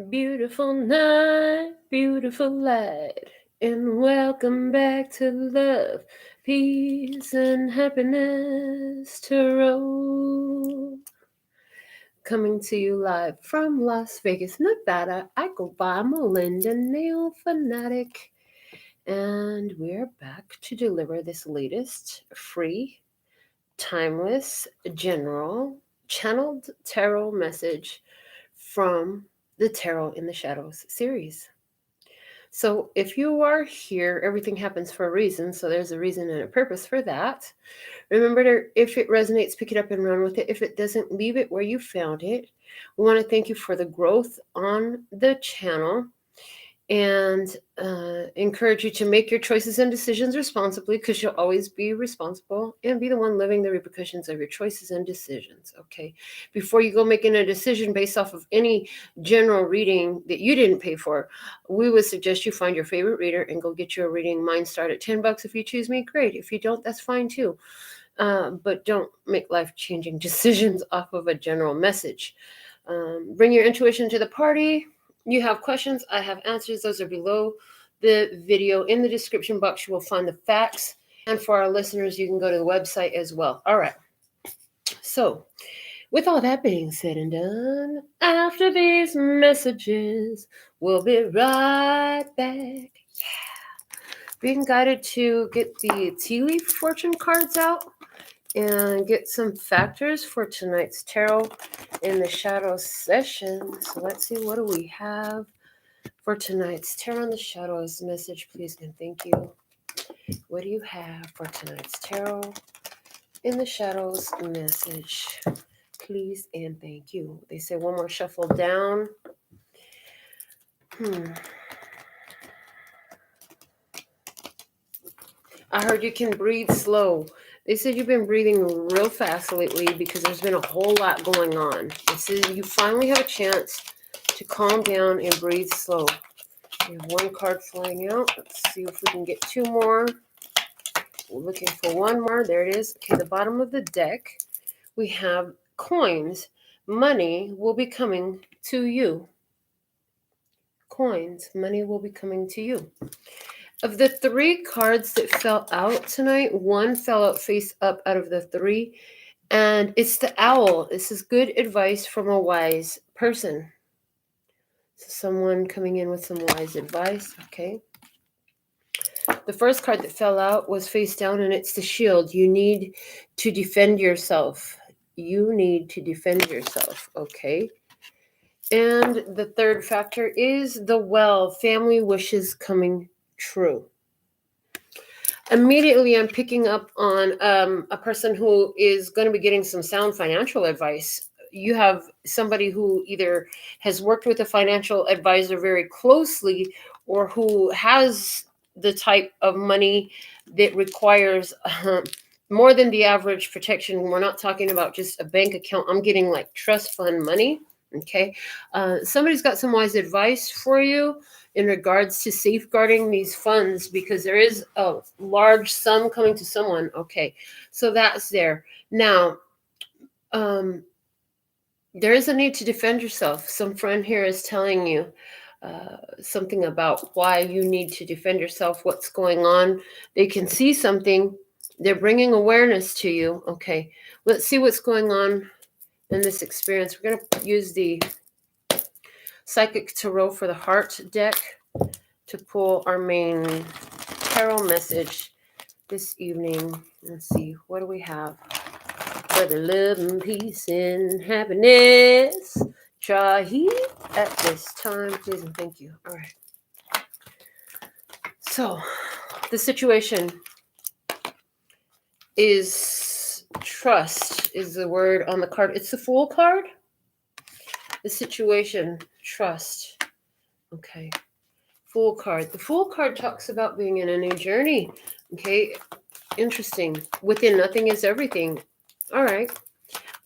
Beautiful night, beautiful light, and welcome back to love, peace, and happiness tarot. Coming to you live from Las Vegas, Nevada. I go by Melinda NailFanatic, and we're back to deliver this latest free, timeless, general, channeled tarot message from the Tarot in the Shadows series. So if you are here, everything happens for a reason. So there's a reason and a purpose for that. Remember to, if it resonates, pick it up and run with it. If it doesn't, leave it where you found it. We want to thank you for the growth on the channel and encourage you to make your choices and decisions responsibly, because you'll always be responsible and be the one living the repercussions of your choices and decisions. Okay, before you go making a decision based off of any general reading that you didn't pay for, we would suggest you find your favorite reader and go get you a reading. Mine start at $10. If you choose me, great. If you don't, that's fine too. But don't make life-changing decisions off of a general message. Bring your intuition to the party. You have questions, I have answers. Those are below the video. In the description box, you will find the facts. And for our listeners, you can go to the website as well. All right. So, with all that being said and done, after these messages, we'll be right back. Yeah. Being guided to get the tea leaf fortune cards out and get some factors for tonight's tarot in the shadows session. So let's see, what do we have for tonight's tarot in the shadows message, please and thank you. What do you have for tonight's tarot in the shadows message, please and thank you? They say one more shuffle down. I heard you can breathe slow. They said you've been breathing real fast lately because there's been a whole lot going on. They said you finally have a chance to calm down and breathe slow. We have one card flying out. Let's see if we can get two more. We're looking for one more. There it is. Okay, the bottom of the deck, we have coins. Money will be coming to you. Coins. Money will be coming to you. Of the three cards that fell out tonight, one fell out face up out of the three, and it's the owl. This is good advice from a wise person. So someone coming in with some wise advice, okay? The first card that fell out was face down, and it's the shield. You need to defend yourself. You need to defend yourself, okay? And the third factor is the well, family wishes coming true. Immediately, I'm picking up on a person who is going to be getting some sound financial advice. You have somebody who either has worked with a financial advisor very closely or who has the type of money that requires more than the average protection. We're not talking about just a bank account. I'm getting like trust fund money. Okay. Somebody's got some wise advice for you in regards to safeguarding these funds, because there is a large sum coming to someone. Okay. So that's there. Now, there is a need to defend yourself. Some friend here is telling you something about why you need to defend yourself, what's going on. They can see something. They're bringing awareness to you. Okay. Let's see what's going on in this experience. We're going to use the Psychic Tarot for the Heart deck to pull our main tarot message this evening. Let's see, what do we have for the love and peace and happiness? Try here at this time, please and thank you. All right. So, the situation is trust is the word on the card. It's the Fool card. The situation, trust. Okay. Fool card. The Fool card talks about being in a new journey. Okay. Interesting. Within nothing is everything. All right.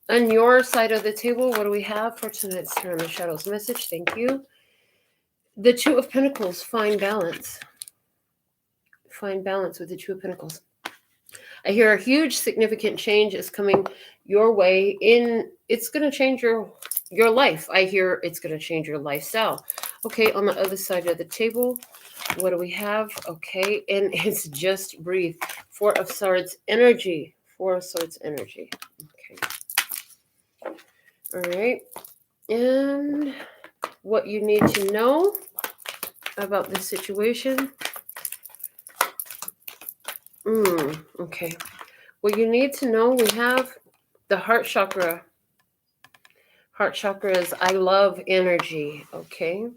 On your side of the table, what do we have for tonight's Tarot in the Shadows message? Thank you. The Two of Pentacles. Find balance. Find balance with the Two of Pentacles. I hear a huge significant change is coming your way. It's going to change your your life. I hear it's going to change your lifestyle. Okay, on the other side of the table, what do we have? Okay, and it's just breathe. Four of Swords energy. Four of Swords energy. Okay. All right. And what you need to know about this situation. Okay. What you need to know, we have the Heart Chakra. Heart Chakra is I love energy. Okay.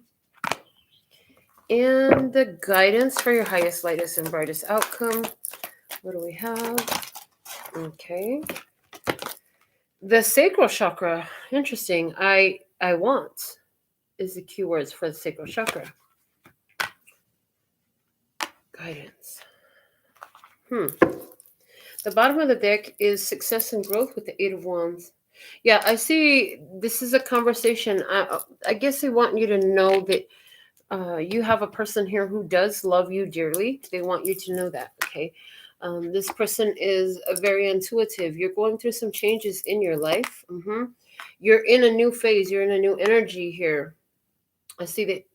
And the guidance for your highest, lightest, and brightest outcome. What do we have? Okay. The sacral chakra. Interesting. I want is the keywords for the sacral chakra. Guidance. The bottom of the deck is success and growth with the Eight of Wands. Yeah, I see this is a conversation. I guess they want you to know that you have a person here who does love you dearly. They want you to know that, okay? This person is very intuitive. You're going through some changes in your life. You're in a new phase. You're in a new energy here. I see that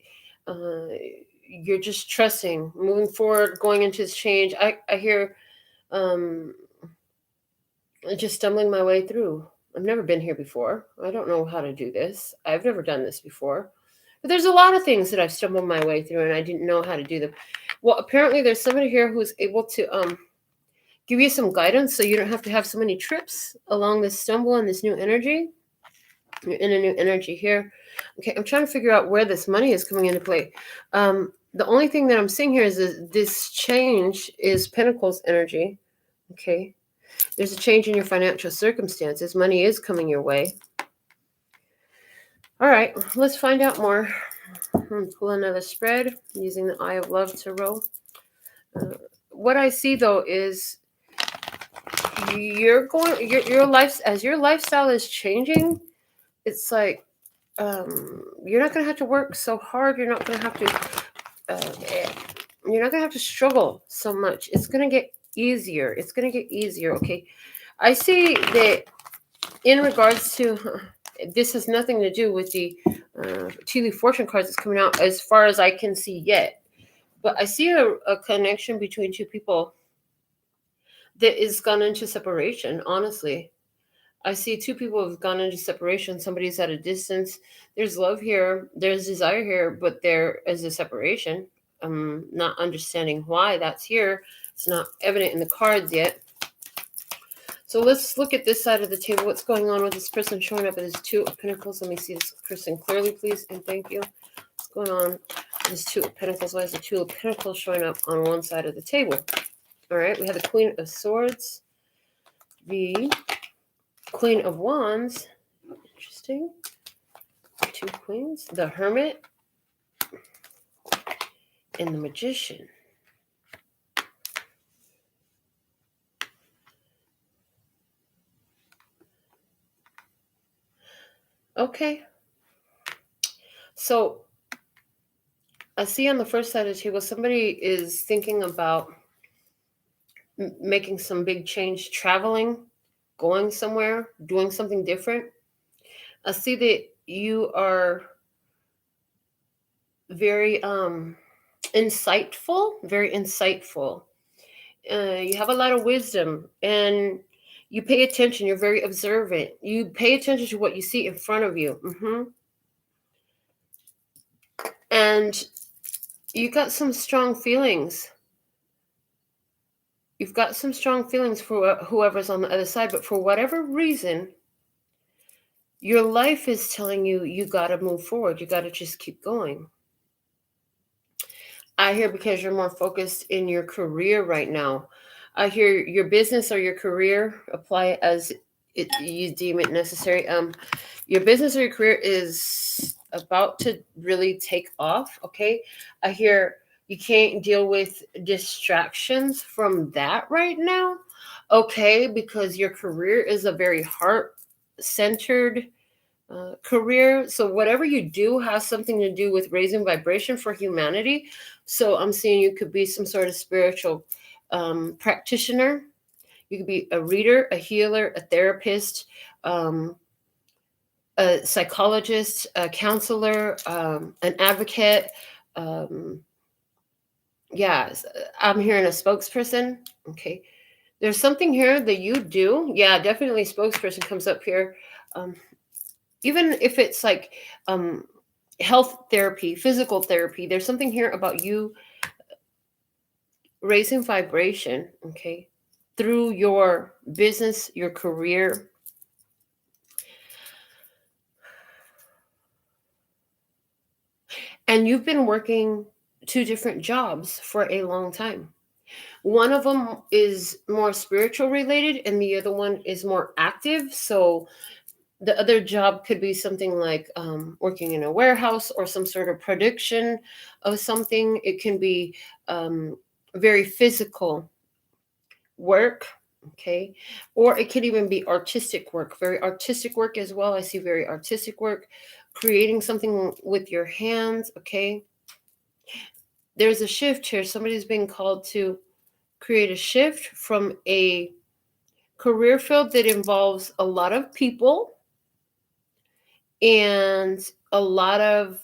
you're just trusting, moving forward, going into this change. I hear just stumbling my way through. I've never been here before. I don't know how to do this. I've never done this before. But there's a lot of things that I've stumbled my way through and I didn't know how to do them. Well, apparently there's somebody here who's able to give you some guidance so you don't have to have so many trips along this stumble and this new energy. You're in a new energy here. Okay, I'm trying to figure out where this money is coming into play. The only thing that I'm seeing here is this change is Pentacles energy. Okay. There's a change in your financial circumstances. Money is coming your way. All right, let's find out more. Pull another spread using the Eye of Love Tarot. What I see though is your life, as your lifestyle is changing. It's like you're not gonna have to work so hard. You're not gonna have to struggle so much. It's gonna get easier. It's gonna get easier. Okay, I see that in regards to this has nothing to do with the tea leaf fortune cards that's coming out as far as I can see yet. But I see a connection between two people that is gone into separation, honestly. I see two people have gone into separation. Somebody's at a distance. There's love here. There's desire here, but there is a separation. I'm not understanding why that's here. It's not evident in the cards yet. So let's look at this side of the table. What's going on with this person showing up as Two of Pentacles? Let me see this person clearly, please, and thank you. What's going on with this Two of Pentacles? Why is the Two of Pentacles showing up on one side of the table? All right, we have the Queen of Swords, the Queen of Wands. Interesting. Two queens. The Hermit and the Magician. Okay. So I see on the first side of the table, somebody is thinking about making some big change, traveling, going somewhere, doing something different. I see that you are very insightful, very insightful. You have a lot of wisdom and you pay attention. You're very observant. You pay attention to what you see in front of you. And you got some strong feelings. You've got some strong feelings for whoever's on the other side, but for whatever reason, your life is telling you, you got to move forward. You got to just keep going. I hear because you're more focused in your career right now. I hear your business or your career, apply as you deem it necessary. Your business or your career is about to really take off. Okay. I hear you can't deal with distractions from that right now. Okay. Because your career is a very heart-centered career. So whatever you do has something to do with raising vibration for humanity. So I'm seeing you could be some sort of spiritual practitioner. You could be a reader, a healer, a therapist. a psychologist, a counselor, an advocate. Yeah, I'm hearing a spokesperson. Okay. There's something here that you do. Yeah, definitely spokesperson comes up here. Even if it's like health therapy, physical therapy, there's something here about you raising vibration, okay, through your business, your career. And you've been working 2 different jobs for a long time. One of them is more spiritual related, and the other one is more active. So the other job could be something like working in a warehouse or some sort of production of something. It can be very physical work, okay, or it could even be artistic work, very artistic work as well. I see very artistic work, creating something with your hands, okay. There's a shift here. Somebody's being called to create a shift from a career field that involves a lot of people and a lot of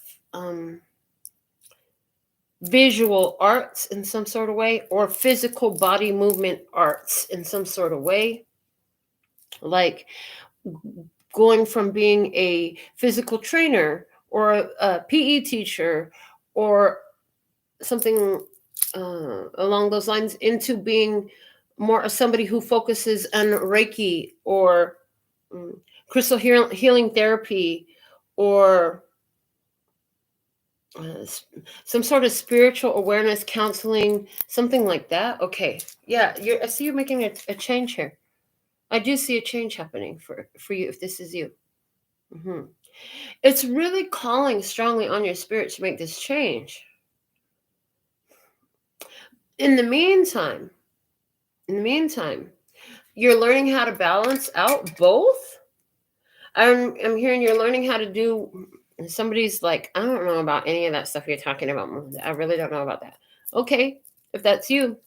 visual arts in some sort of way, or physical body movement arts in some sort of way, like going from being a physical trainer or a PE teacher or something along those lines into being more somebody who focuses on Reiki or crystal healing therapy or some sort of spiritual awareness counseling, something like that. Okay, yeah, I see you making a change here. I do see a change happening for you if this is you. Mm-hmm. It's really calling strongly on your spirit to make this change. In the meantime, you're learning how to balance out both. I'm hearing you're learning how to do. Somebody's like, I don't know about any of that stuff you're talking about. I really don't know about that. Okay, if that's you,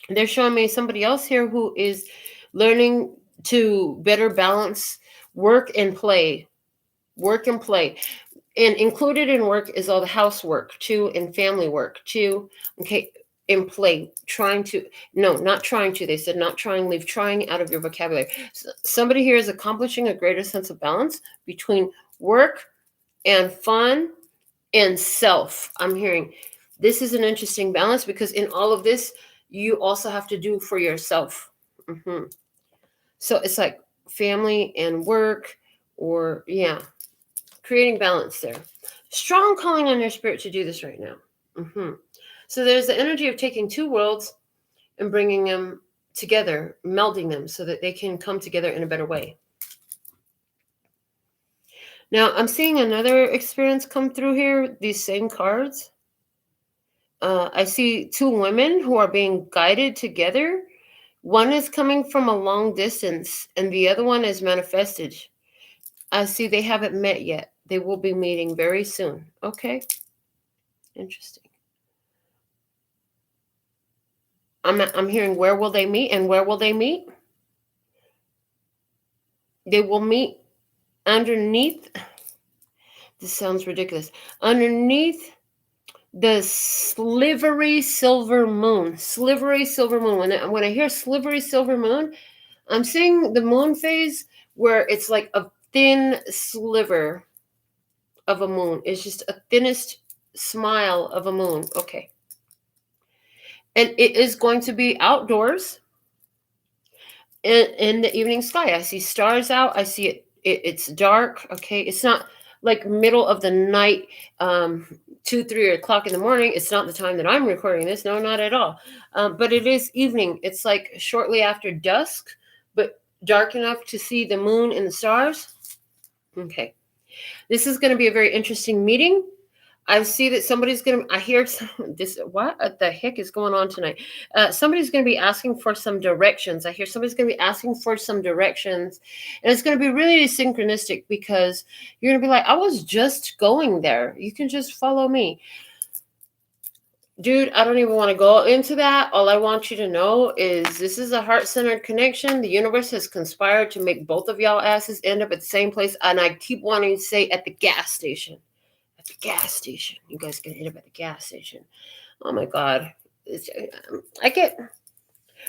they're showing me somebody else here who is learning to better balance work and play. Work and play. And included in work is all the housework too, and family work too. Okay, in play, not trying to. They said not trying. Leave trying out of your vocabulary. So somebody here is accomplishing a greater sense of balance between work and fun and self. I'm hearing this is an interesting balance because in all of this, you also have to do for yourself. Mm-hmm. So it's like family and work, or yeah, creating balance there. Strong calling on your spirit to do this right now. Mm-hmm. So there's the energy of taking 2 worlds and bringing them together, melding them so that they can come together in a better way. Now, I'm seeing another experience come through here, these same cards. I see 2 women who are being guided together. One is coming from a long distance, and the other one is manifested. I see they haven't met yet. They will be meeting very soon. Okay. Interesting. I'm hearing where will they meet, and where will they meet? They will meet underneath. This sounds ridiculous. Underneath the slivery silver moon. Slivery silver moon. When I hear slivery silver moon, I'm seeing the moon phase where it's like a thin sliver of a moon. It's just a thinnest smile of a moon. Okay. And it is going to be outdoors in the evening sky. I see stars out. I see it's dark. Okay. It's not like middle of the night, 2, 3 o'clock in the morning. It's not the time that I'm recording this. No, not at all. But it is evening. It's like shortly after dusk, but dark enough to see the moon and the stars. Okay. This is going to be a very interesting meeting. I see that somebody's going to, I hear this, what the heck is going on tonight? Somebody's going to be asking for some directions. I hear somebody's going to be asking for some directions. And it's going to be really synchronistic because you're going to be like, I was just going there. You can just follow me. Dude, I don't even want to go into that. All I want you to know is this is a heart-centered connection. The universe has conspired to make both of y'all asses end up at the same place. And I keep wanting to say at the gas station. At the gas station. You guys can end up at the gas station. Oh my God.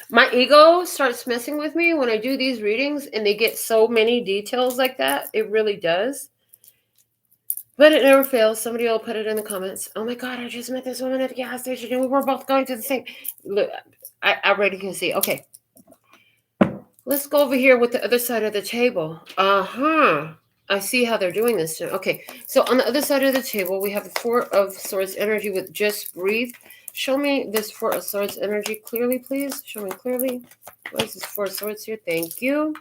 My ego starts messing with me when I do these readings and they get so many details like that. It really does. But it never fails. Somebody will put it in the comments. Oh my God, I just met this woman at the gas station and we were both going to the same. Look, I already can see. Okay. Let's go over here with the other side of the table. I see how they're doing this. Okay. So on the other side of the table, we have the Four of Swords energy with just breathe. Show me this Four of Swords energy clearly, please. Show me clearly. What is this Four of Swords here? Thank you.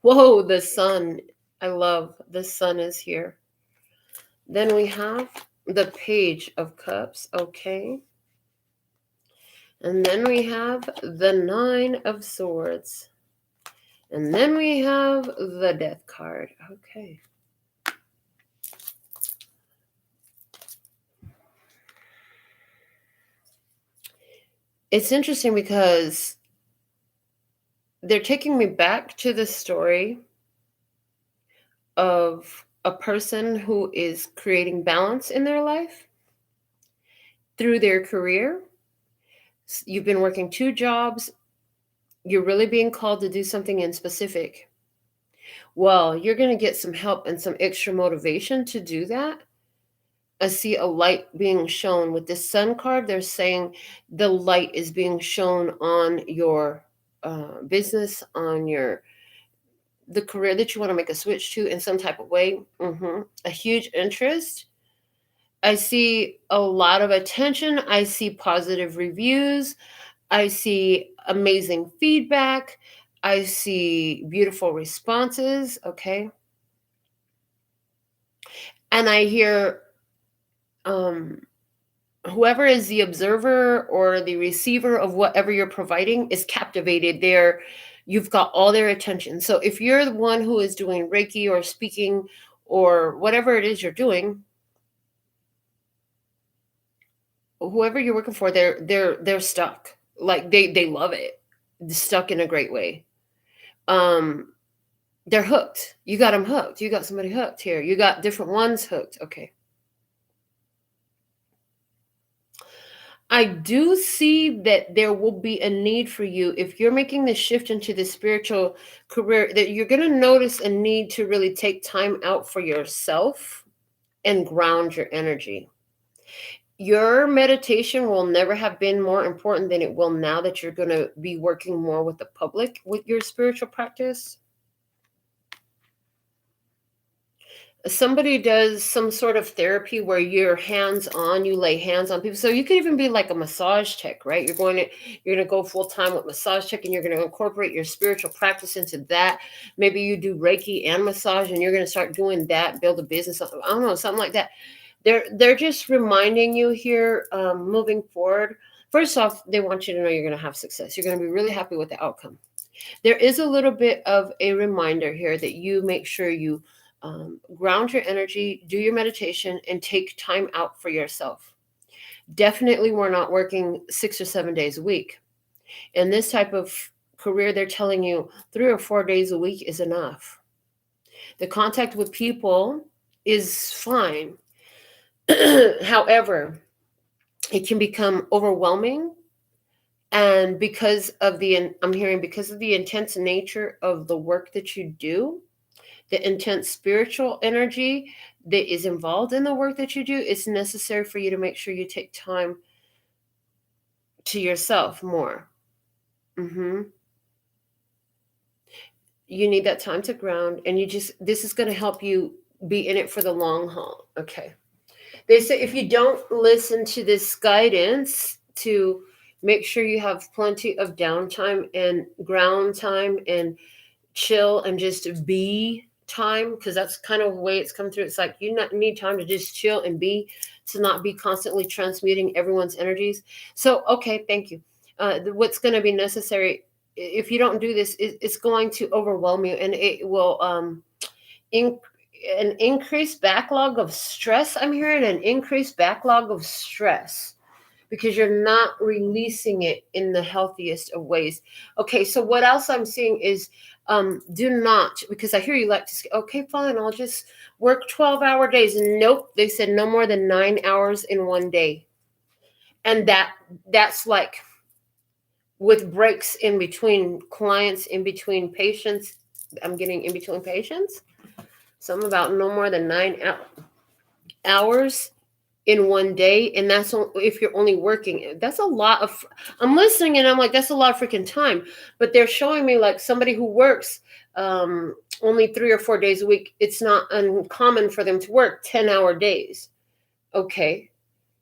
Whoa, the sun. I love the sun is here. Then we have the Page of Cups. Okay. And then we have the Nine of Swords. And then we have the Death card. Okay. It's interesting because they're taking me back to the story of a person who is creating balance in their life through their career. You've been working 2 jobs. You're really being called to do something in specific. Well, you're going to get some help and some extra motivation to do that. I see a light being shown with this sun card. They're saying the light is being shown on your business, on the career that you want to make a switch to in some type of way. A huge interest. I see a lot of attention. I see positive reviews. I see amazing feedback. I see beautiful responses. Okay. And I hear whoever is the observer or the receiver of whatever you're providing is captivated there. You've got all their attention. So if you're the one who is doing Reiki or speaking or whatever it is you're doing, whoever you're working for, they're stuck. Like they love it. They're stuck in a great way. They're hooked. You got them hooked. You got somebody hooked here. You got different ones hooked. Okay. I do see that there will be a need for you if you're making the shift into the spiritual career, that you're going to notice a need to really take time out for yourself and ground your energy. Your meditation will never have been more important than it will now that you're going to be working more with the public with your spiritual practice. Somebody does some sort of therapy where you're hands-on, you lay hands on people. So you could even be like a massage tech, right? You're going to go full-time with massage tech and you're going to incorporate your spiritual practice into that. Maybe you do Reiki and massage and you're going to start doing that, build a business. I don't know, something like that. They're just reminding you here, moving forward. First off, they want you to know you're going to have success. You're going to be really happy with the outcome. There is a little bit of a reminder here that you make sure you ground your energy, do your meditation, and take time out for yourself. Definitely, we're not working 6 or 7 days a week. In this type of career, they're telling you 3 or 4 days a week is enough. The contact with people is fine. However, it can become overwhelming. And because of the intense nature of the work that you do, the intense spiritual energy that is involved in the work that you do, it's necessary for you to make sure you take time to yourself more. You need that time to ground, and this is going to help you be in it for the long haul. Okay. They say if you don't listen to this guidance to make sure you have plenty of downtime and ground time and chill and just be time, because that's kind of the way it's come through. It's like you need time to just chill and be, to not be constantly transmuting everyone's energies. So, okay, thank you. What's going to be necessary if you don't do this, it's going to overwhelm you, and it will an increased backlog of stress. I'm hearing an increased backlog of stress. because you're not releasing it in the healthiest of ways. Okay, so what else I'm seeing is do not, because I hear you like to say, okay, fine, I'll just work 12-hour days. Nope, they said no more than 9 hours in one day. And that's like with breaks in between clients, in between patients. I'm getting in between patients. Something about no more than 9 hours in one day. And that's if you're only working. That's a lot of, I'm listening and I'm like, that's a lot of freaking time. But they're showing me like somebody who works only 3 or 4 days a week. It's not uncommon for them to work 10-hour days. Okay.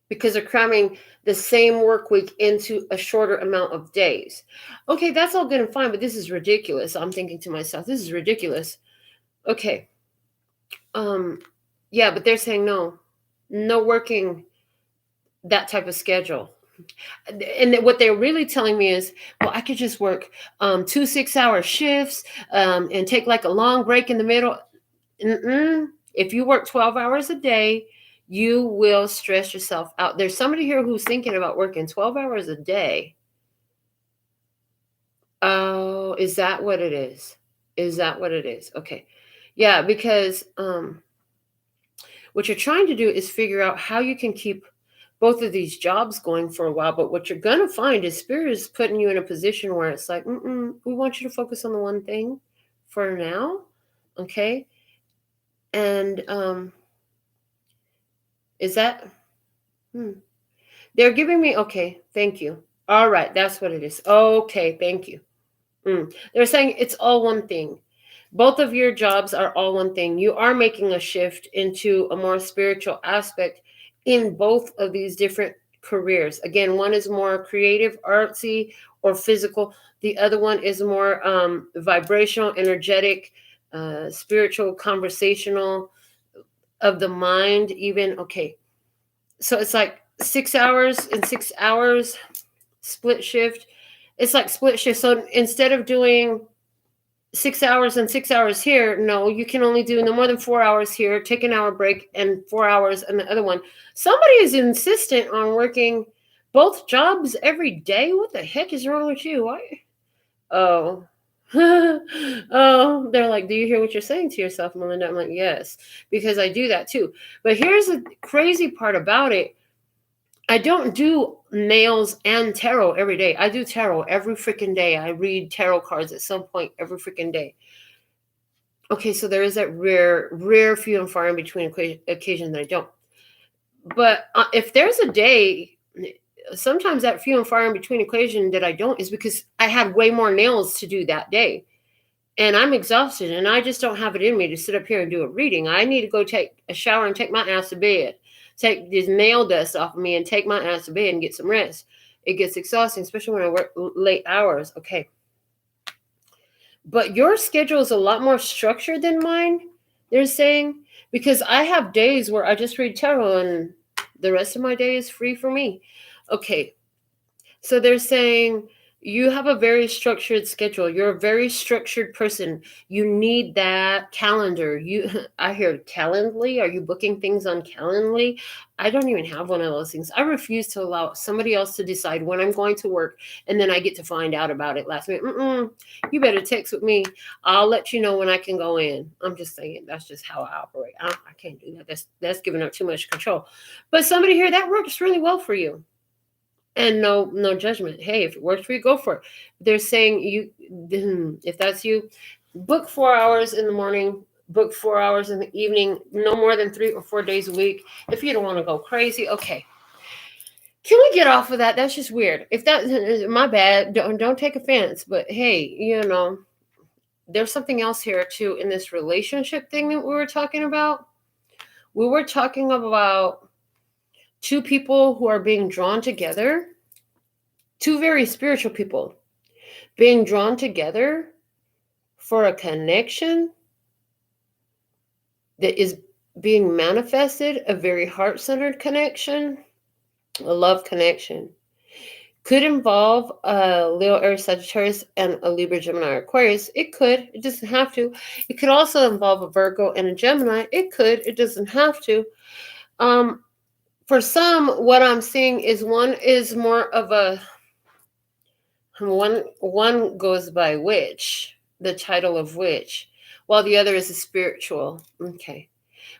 Because they're cramming the same work week into a shorter amount of days. Okay, that's all good and fine, but this is ridiculous. I'm thinking to myself, this is ridiculous. Okay. Yeah, but they're saying no working that type of schedule. And what they're really telling me is, well, I could just work 2 6-hour shifts and take like a long break in the middle. If you work 12 hours a day, you will stress yourself out. There's somebody here who's thinking about working 12 hours a day. Oh, is that what it is? Is that what it is? Okay. Yeah, because what you're trying to do is figure out how you can keep both of these jobs going for a while. But what you're going to find is Spirit is putting you in a position where it's like, we want you to focus on the one thing for now. Okay. And is that, they're giving me, okay, thank you. All right, that's what it is. Okay, thank you. They're saying it's all one thing. Both of your jobs are all one thing. You are making a shift into a more spiritual aspect in both of these different careers. Again, one is more creative, artsy, or physical. The other one is more vibrational, energetic, spiritual, conversational, of the mind even. Okay, so it's like 6 hours and 6 hours split shift. It's like split shift. So instead of doing 6 hours and 6 hours here, no, you can only do no more than 4 hours here, take an hour break, and 4 hours on the other one. Somebody is insistent on working both jobs every day. What the heck is wrong with you? Why? Oh. Oh, they're like, do you hear what you're saying to yourself, Melinda? I'm like, yes, because I do that too. But here's the crazy part about it. I don't do nails and tarot every day. I do tarot every freaking day. I read tarot cards at some point every freaking day. Okay, so there is that rare few and far in between occasion that I don't. But if there's a day, sometimes that few and far in between equation that I don't is because I had way more nails to do that day. And I'm exhausted and I just don't have it in me to sit up here and do a reading. I need to go take a shower and take my ass to bed. Take this nail dust off of me and take my ass to bed and get some rest. It gets exhausting, especially when I work late hours. Okay. But your schedule is a lot more structured than mine, they're saying, because I have days where I just read tarot and the rest of my day is free for me. Okay. So they're saying you have a very structured schedule. You're a very structured person. You need that calendar. I hear Calendly. Are you booking things on Calendly? I don't even have one of those things. I refuse to allow somebody else to decide when I'm going to work, and then I get to find out about it last minute. You better text with me. I'll let you know when I can go in. I'm just saying that's just how I operate. I can't do that. That's giving up too much control. But somebody here, that works really well for you. And no judgment. Hey, if it works for you, go for it. They're saying if that's you, book 4 hours in the morning, book 4 hours in the evening, no more than 3 or 4 days a week. If you don't want to go crazy, okay. Can we get off of that? That's just weird. If that is my bad, don't take offense. But hey, there's something else here too in this relationship thing that we were talking about. We were talking about two people who are being drawn together, two very spiritual people being drawn together for a connection that is being manifested, a very heart-centered connection, a love connection. Could involve a Leo, Aries, Sagittarius, and a Libra, Gemini, or Aquarius. It could. It doesn't have to. It could also involve a Virgo and a Gemini. It could. It doesn't have to. For some, what I'm seeing is one is more of a one goes by witch, the title of witch, while the other is a spiritual. Okay.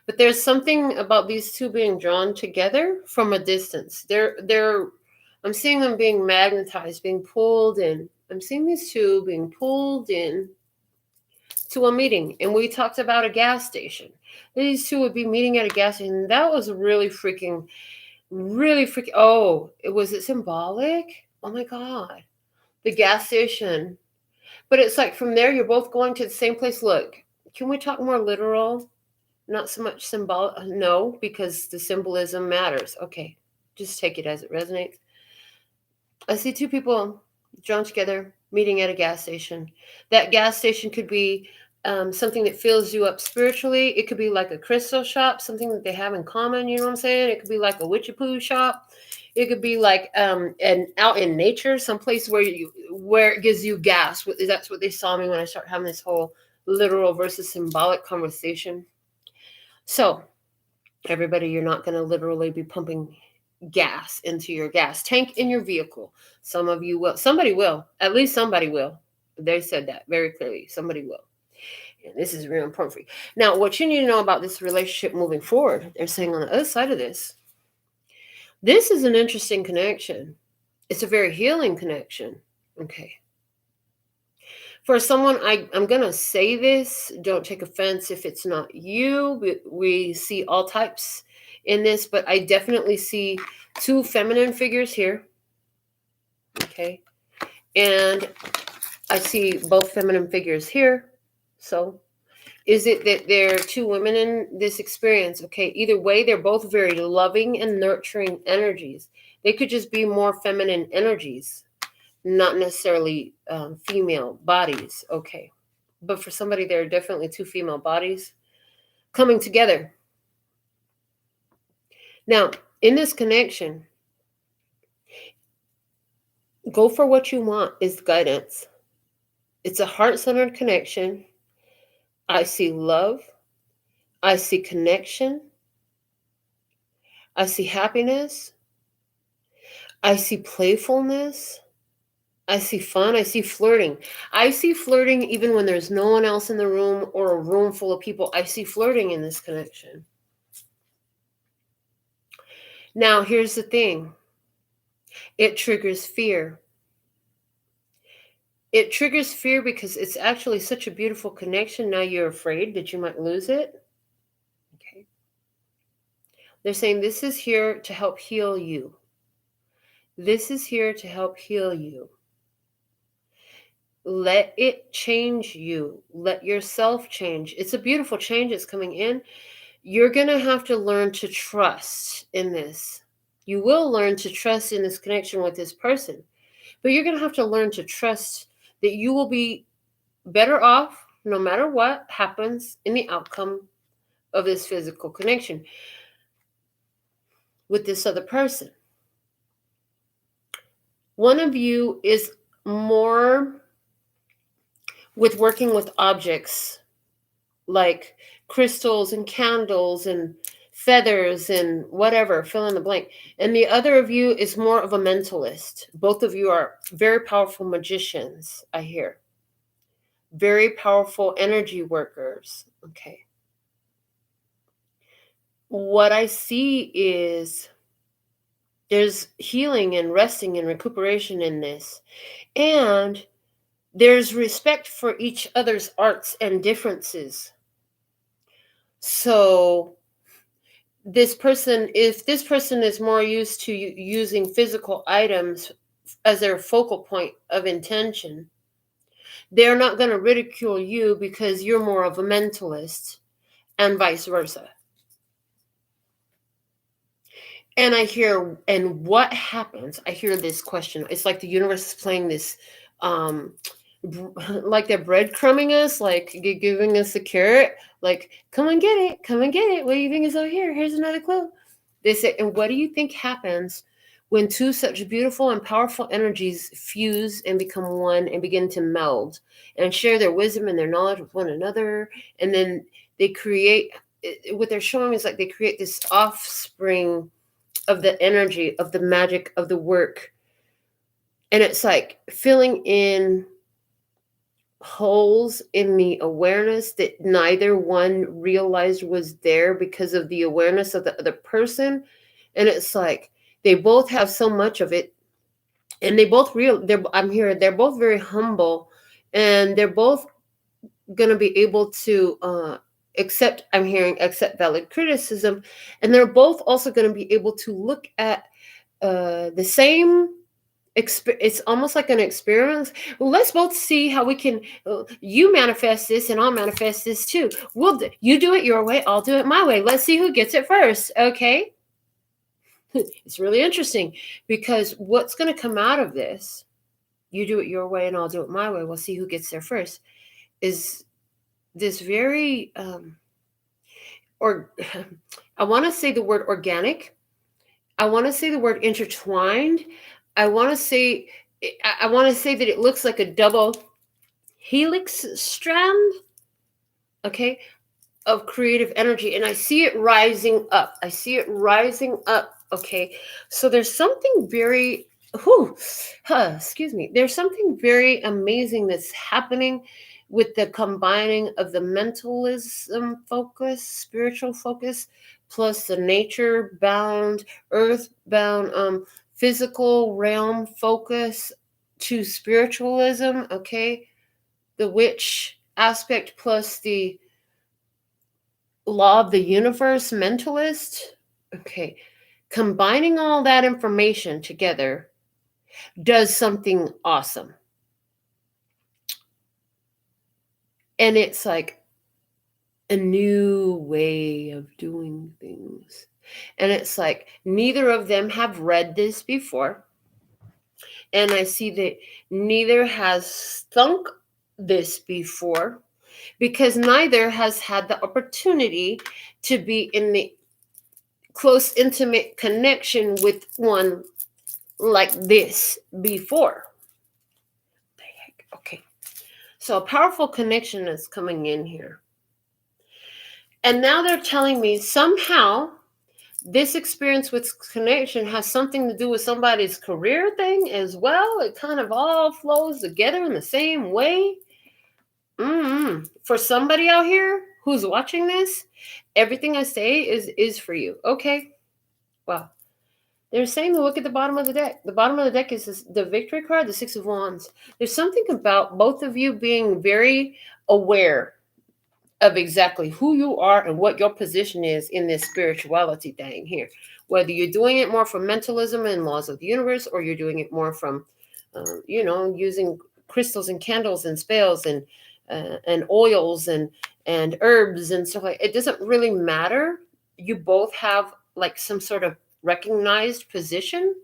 But there's something about these two being drawn together from a distance. I'm seeing them being magnetized, being pulled in. I'm seeing these two being pulled in to a meeting, and we talked about a gas station. These two would be meeting at a gas station. That was really freaking. Oh, was it symbolic? Oh my God. The gas station. But it's like from there, you're both going to the same place. Look, can we talk more literal? Not so much symbolic. No, because the symbolism matters. Okay, just take it as it resonates. I see two people drawn together, meeting at a gas station. That gas station could be something that fills you up spiritually. It could be like a crystal shop, something that they have in common. You know what I'm saying? It could be like a witchy poo shop. It could be like and out in nature, someplace where it gives you gas. That's what they saw me when I start having this whole literal versus symbolic conversation. So, everybody, you're not going to literally be pumping gas into your gas tank in your vehicle. Some of you will. Somebody will. At least somebody will. They said that very clearly. Somebody will. And this is really important for you. Now, what you need to know about this relationship moving forward, they're saying on the other side of this is an interesting connection. It's a very healing connection. Okay. For someone, I'm going to say this, don't take offense if it's not you. We see all types in this, but I definitely see two feminine figures here. Okay. And I see both feminine figures here. So is it that there are two women in this experience? Okay. Either way, they're both very loving and nurturing energies. They could just be more feminine energies, not necessarily female bodies. Okay. But for somebody, there are definitely two female bodies coming together. Now, in this connection, go for what you want is guidance. It's a heart-centered connection. I see love. I see connection. I see happiness. I see playfulness. I see fun. I see flirting. I see flirting even when there's no one else in the room or a room full of people. I see flirting in this connection. Now, here's the thing. It triggers fear. It triggers fear because it's actually such a beautiful connection. Now you're afraid that you might lose it. Okay. They're saying this is here to help heal you. This is here to help heal you. Let it change you. Let yourself change. It's a beautiful change that's coming in. You're going to have to learn to trust in this. You will learn to trust in this connection with this person. But you're going to have to learn to trust that you will be better off no matter what happens in the outcome of this physical connection with this other person. One of you is more with working with objects like crystals and candles and feathers and whatever, fill in the blank. And the other of you is more of a mentalist. Both of you are very powerful magicians, I hear. Very powerful energy workers. Okay. What I see is there's healing and resting and recuperation in this. And there's respect for each other's arts and differences. So this person, if this person is more used to using physical items as their focal point of intention, they're not going to ridicule you because you're more of a mentalist, and vice versa. And I hear, and what happens? I hear this question. It's like the universe is playing this, like they're breadcrumbing us, like giving us a carrot, like, come and get it, come and get it. What do you think is over here? Here's another clue. They say, and what do you think happens when two such beautiful and powerful energies fuse and become one and begin to meld and share their wisdom and their knowledge with one another? And then they create, what they're showing is like they create this offspring of the energy, of the magic, of the work. And it's like filling in holes in the awareness that neither one realized was there because of the awareness of the other person. And it's like they both have so much of it, and they both they're both very humble, and they're both going to be able to accept valid criticism, and they're both also going to be able to look at the same it's almost like an experiment. Well, let's both see how we can you manifest this and I'll manifest this too. You do it your way, I'll do it my way. Let's see who gets it first. Okay. It's really interesting, because what's going to come out of this, you do it your way and I'll do it my way, we'll see who gets there first, is this very or I want to say the word organic, I want to say the word intertwined, I want to say that it looks like a double helix strand, okay, of creative energy, and I see it rising up. Okay, so there's something very excuse me, there's something very amazing that's happening with the combining of the mentalism focus, spiritual focus, plus the nature bound, earth bound, physical realm focus to spiritualism. Okay, the witch aspect plus the law of the universe mentalist. Okay, combining all that information together does something awesome. And it's like a new way of doing things. And it's like neither of them have read this before. And I see that neither has thunk this before, because neither has had the opportunity to be in the close, intimate connection with one like this before. What the heck? Okay. So a powerful connection is coming in here. And now they're telling me somehow this experience with connection has something to do with somebody's career thing as well. It kind of all flows together in the same way. For somebody out here who's watching this, everything I say is for you. Okay. Wow. They're saying to look at the bottom of the deck. The bottom of the deck is the victory card, the Six of Wands. There's something about both of you being very aware of exactly who you are and what your position is in this spirituality thing here. Whether you're doing it more from mentalism and laws of the universe, or you're doing it more from, using crystals and candles and spells and oils and herbs and stuff like. It doesn't really matter. You both have like some sort of recognized position.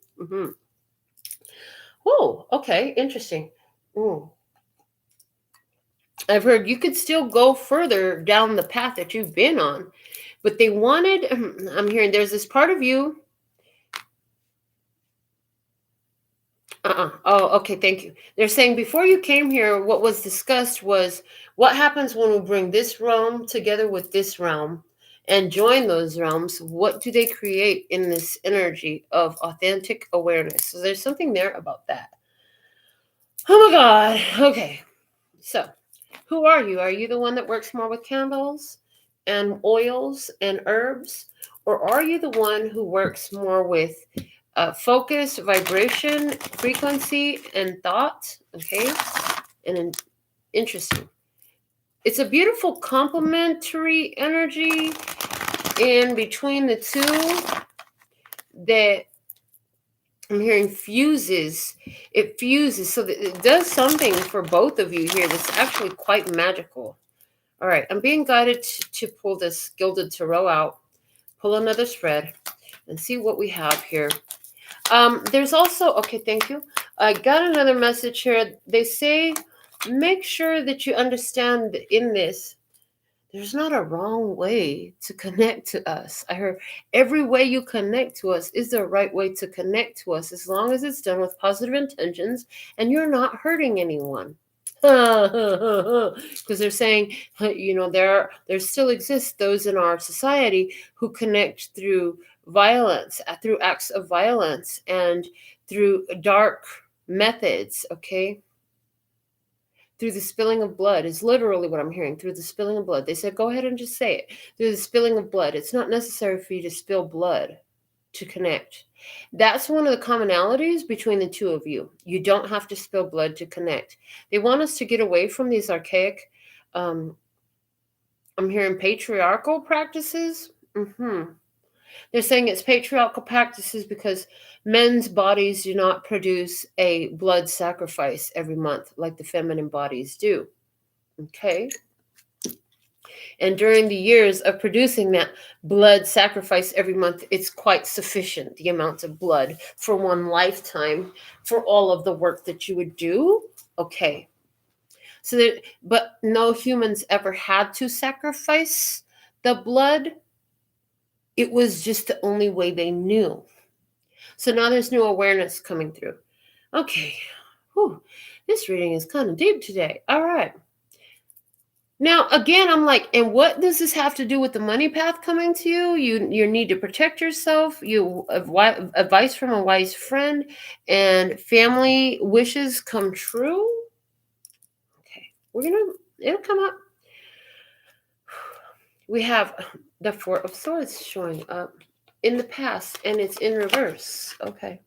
Oh, okay, interesting. I've heard you could still go further down the path that you've been on, but they wanted, I'm hearing there's this part of you. Oh, okay, thank you. They're saying before you came here, what was discussed was what happens when we bring this realm together with this realm and join those realms. What do they create in this energy of authentic awareness? So there's something there about that. Oh my God. Okay. So who are you? Are you the one that works more with candles and oils and herbs? Or are you the one who works more with focus, vibration, frequency, and thought? Okay. And interesting. It's a beautiful complementary energy in between the two that I'm hearing fuses. It fuses so that it does something for both of you here that's actually quite magical. All right, I'm being guided to pull this Gilded Tarot out, pull another spread, and see what we have here. There's also, okay, thank you. I got another message here. They say, make sure that you understand that in this, there's not a wrong way to connect to us. I heard every way you connect to us is the right way to connect to us, as long as it's done with positive intentions and you're not hurting anyone. Because they're saying, there still exist those in our society who connect through violence, through acts of violence, and through dark methods, okay? Through the spilling of blood is literally what I'm hearing. Through the spilling of blood. They said, go ahead and just say it. Through the spilling of blood. It's not necessary for you to spill blood to connect. That's one of the commonalities between the two of you. You don't have to spill blood to connect. They want us to get away from these archaic, I'm hearing patriarchal practices. They're saying it's patriarchal practices because men's bodies do not produce a blood sacrifice every month like the feminine bodies do. Okay? And during the years of producing that blood sacrifice every month, it's quite sufficient, the amount of blood for one lifetime for all of the work that you would do. Okay. So that, but no humans ever had to sacrifice the blood. It was just the only way they knew. So now there's new awareness coming through. Okay. Whew. This reading is kind of deep today. All right. Now, again, I'm like, and what does this have to do with the money path coming to you? You need to protect yourself. You advice from a wise friend, and family wishes come true. Okay, it'll come up. We have the Four of Swords showing up in the past, and it's in reverse. Okay.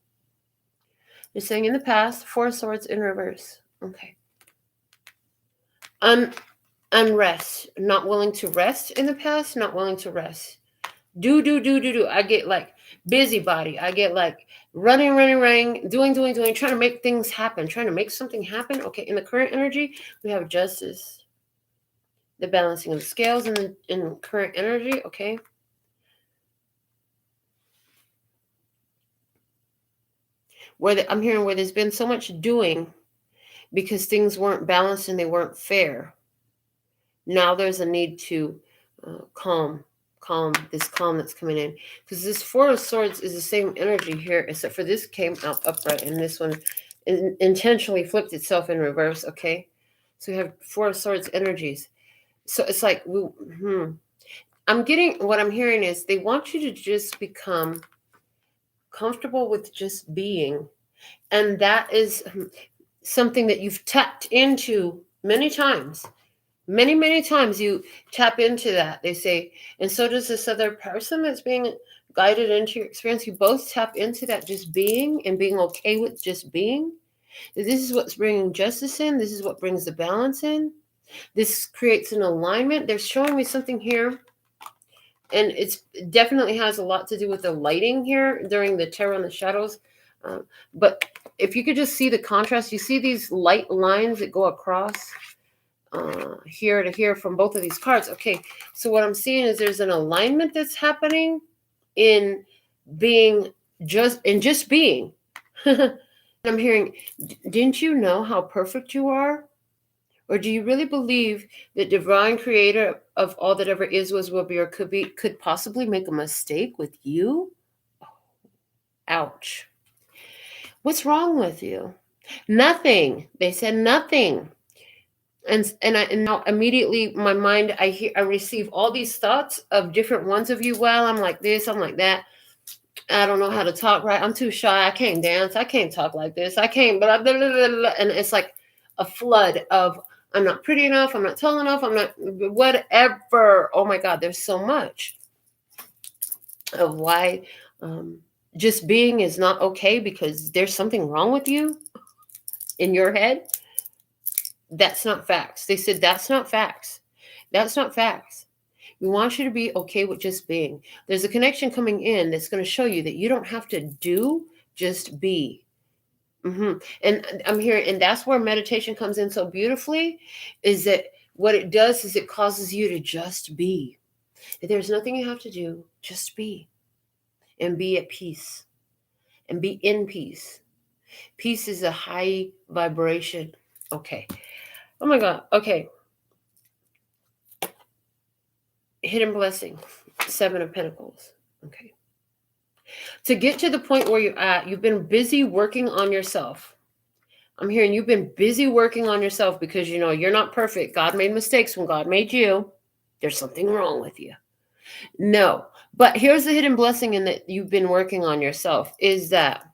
They're saying in the past, Four of Swords in reverse. Okay. Unrest, not willing to rest in the past, not willing to rest. Do. I get like busybody. I get like running, doing, trying to make things happen, trying to make something happen. Okay, in the current energy, we have Justice, the balancing of the scales in current energy, okay? I'm hearing where there's been so much doing because things weren't balanced and they weren't fair. Now there's a need to calm that's coming in, because this Four of Swords is the same energy here, except for this came out upright and this one intentionally flipped itself in reverse. Okay, so we have Four of Swords energies. So it's like I'm getting, what I'm hearing is they want you to just become comfortable with just being, and that is something that you've tapped into many times. Many times you tap into that, they say, and so does this other person that's being guided into your experience. You both tap into that just being and being okay with just being. This is what's bringing justice in. This is what brings the balance in. This creates an alignment. They're showing me something here, and it definitely has a lot to do with the lighting here during the Tarot in the Shadows. But if you could just see the contrast, you see these light lines that go across here to here from both of these cards. Okay, so what I'm seeing is there's an alignment that's happening in being just being. I'm hearing, didn't you know how perfect you are? Or do you really believe that divine creator of all that ever is, was, will be, or could possibly make a mistake with you? Oh, ouch. What's wrong with you? Nothing. They said nothing. And now immediately my mind, I receive all these thoughts of different ones of you. Well, I'm like this, I'm like that. I don't know how to talk right. I'm too shy. I can't dance. I can't talk like this. I can't, blah, blah, blah, blah, blah. And it's like a flood of, I'm not pretty enough. I'm not tall enough. I'm not whatever. Oh my God, there's so much of why just being is not okay, because there's something wrong with you in your head. That's not facts. They said that's not facts. That's not facts. We want you to be okay with just being. There's a connection coming in that's going to show you that you don't have to do, just be. And I'm hearing, and that's where meditation comes in so beautifully, is that what it does is it causes you to just be. There's nothing you have to do, just be. And be at peace. And be in peace. Peace is a high vibration. Okay. Oh my God. Okay. Hidden blessing. 7 of Pentacles. Okay. To get to the point where you're at, you've been busy working on yourself. I'm hearing you've been busy working on yourself because, you know, you're not perfect. God made mistakes when God made you. There's something wrong with you. No. But here's the hidden blessing in that you've been working on yourself is that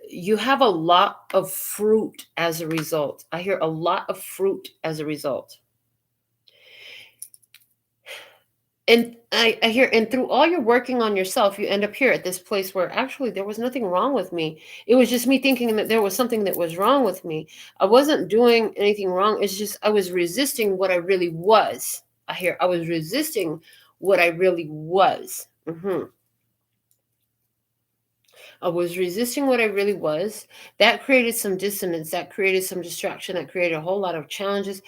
you have a lot of fruit as a result. I hear a lot of fruit as a result. And I hear, and through all your working on yourself, you end up here at this place where actually there was nothing wrong with me. It was just me thinking that there was something that was wrong with me. I wasn't doing anything wrong. It's just I was resisting what I really was. I hear I was resisting what I really was. I was resisting what I really was. That created some dissonance. That created some distraction. That created a whole lot of challenges.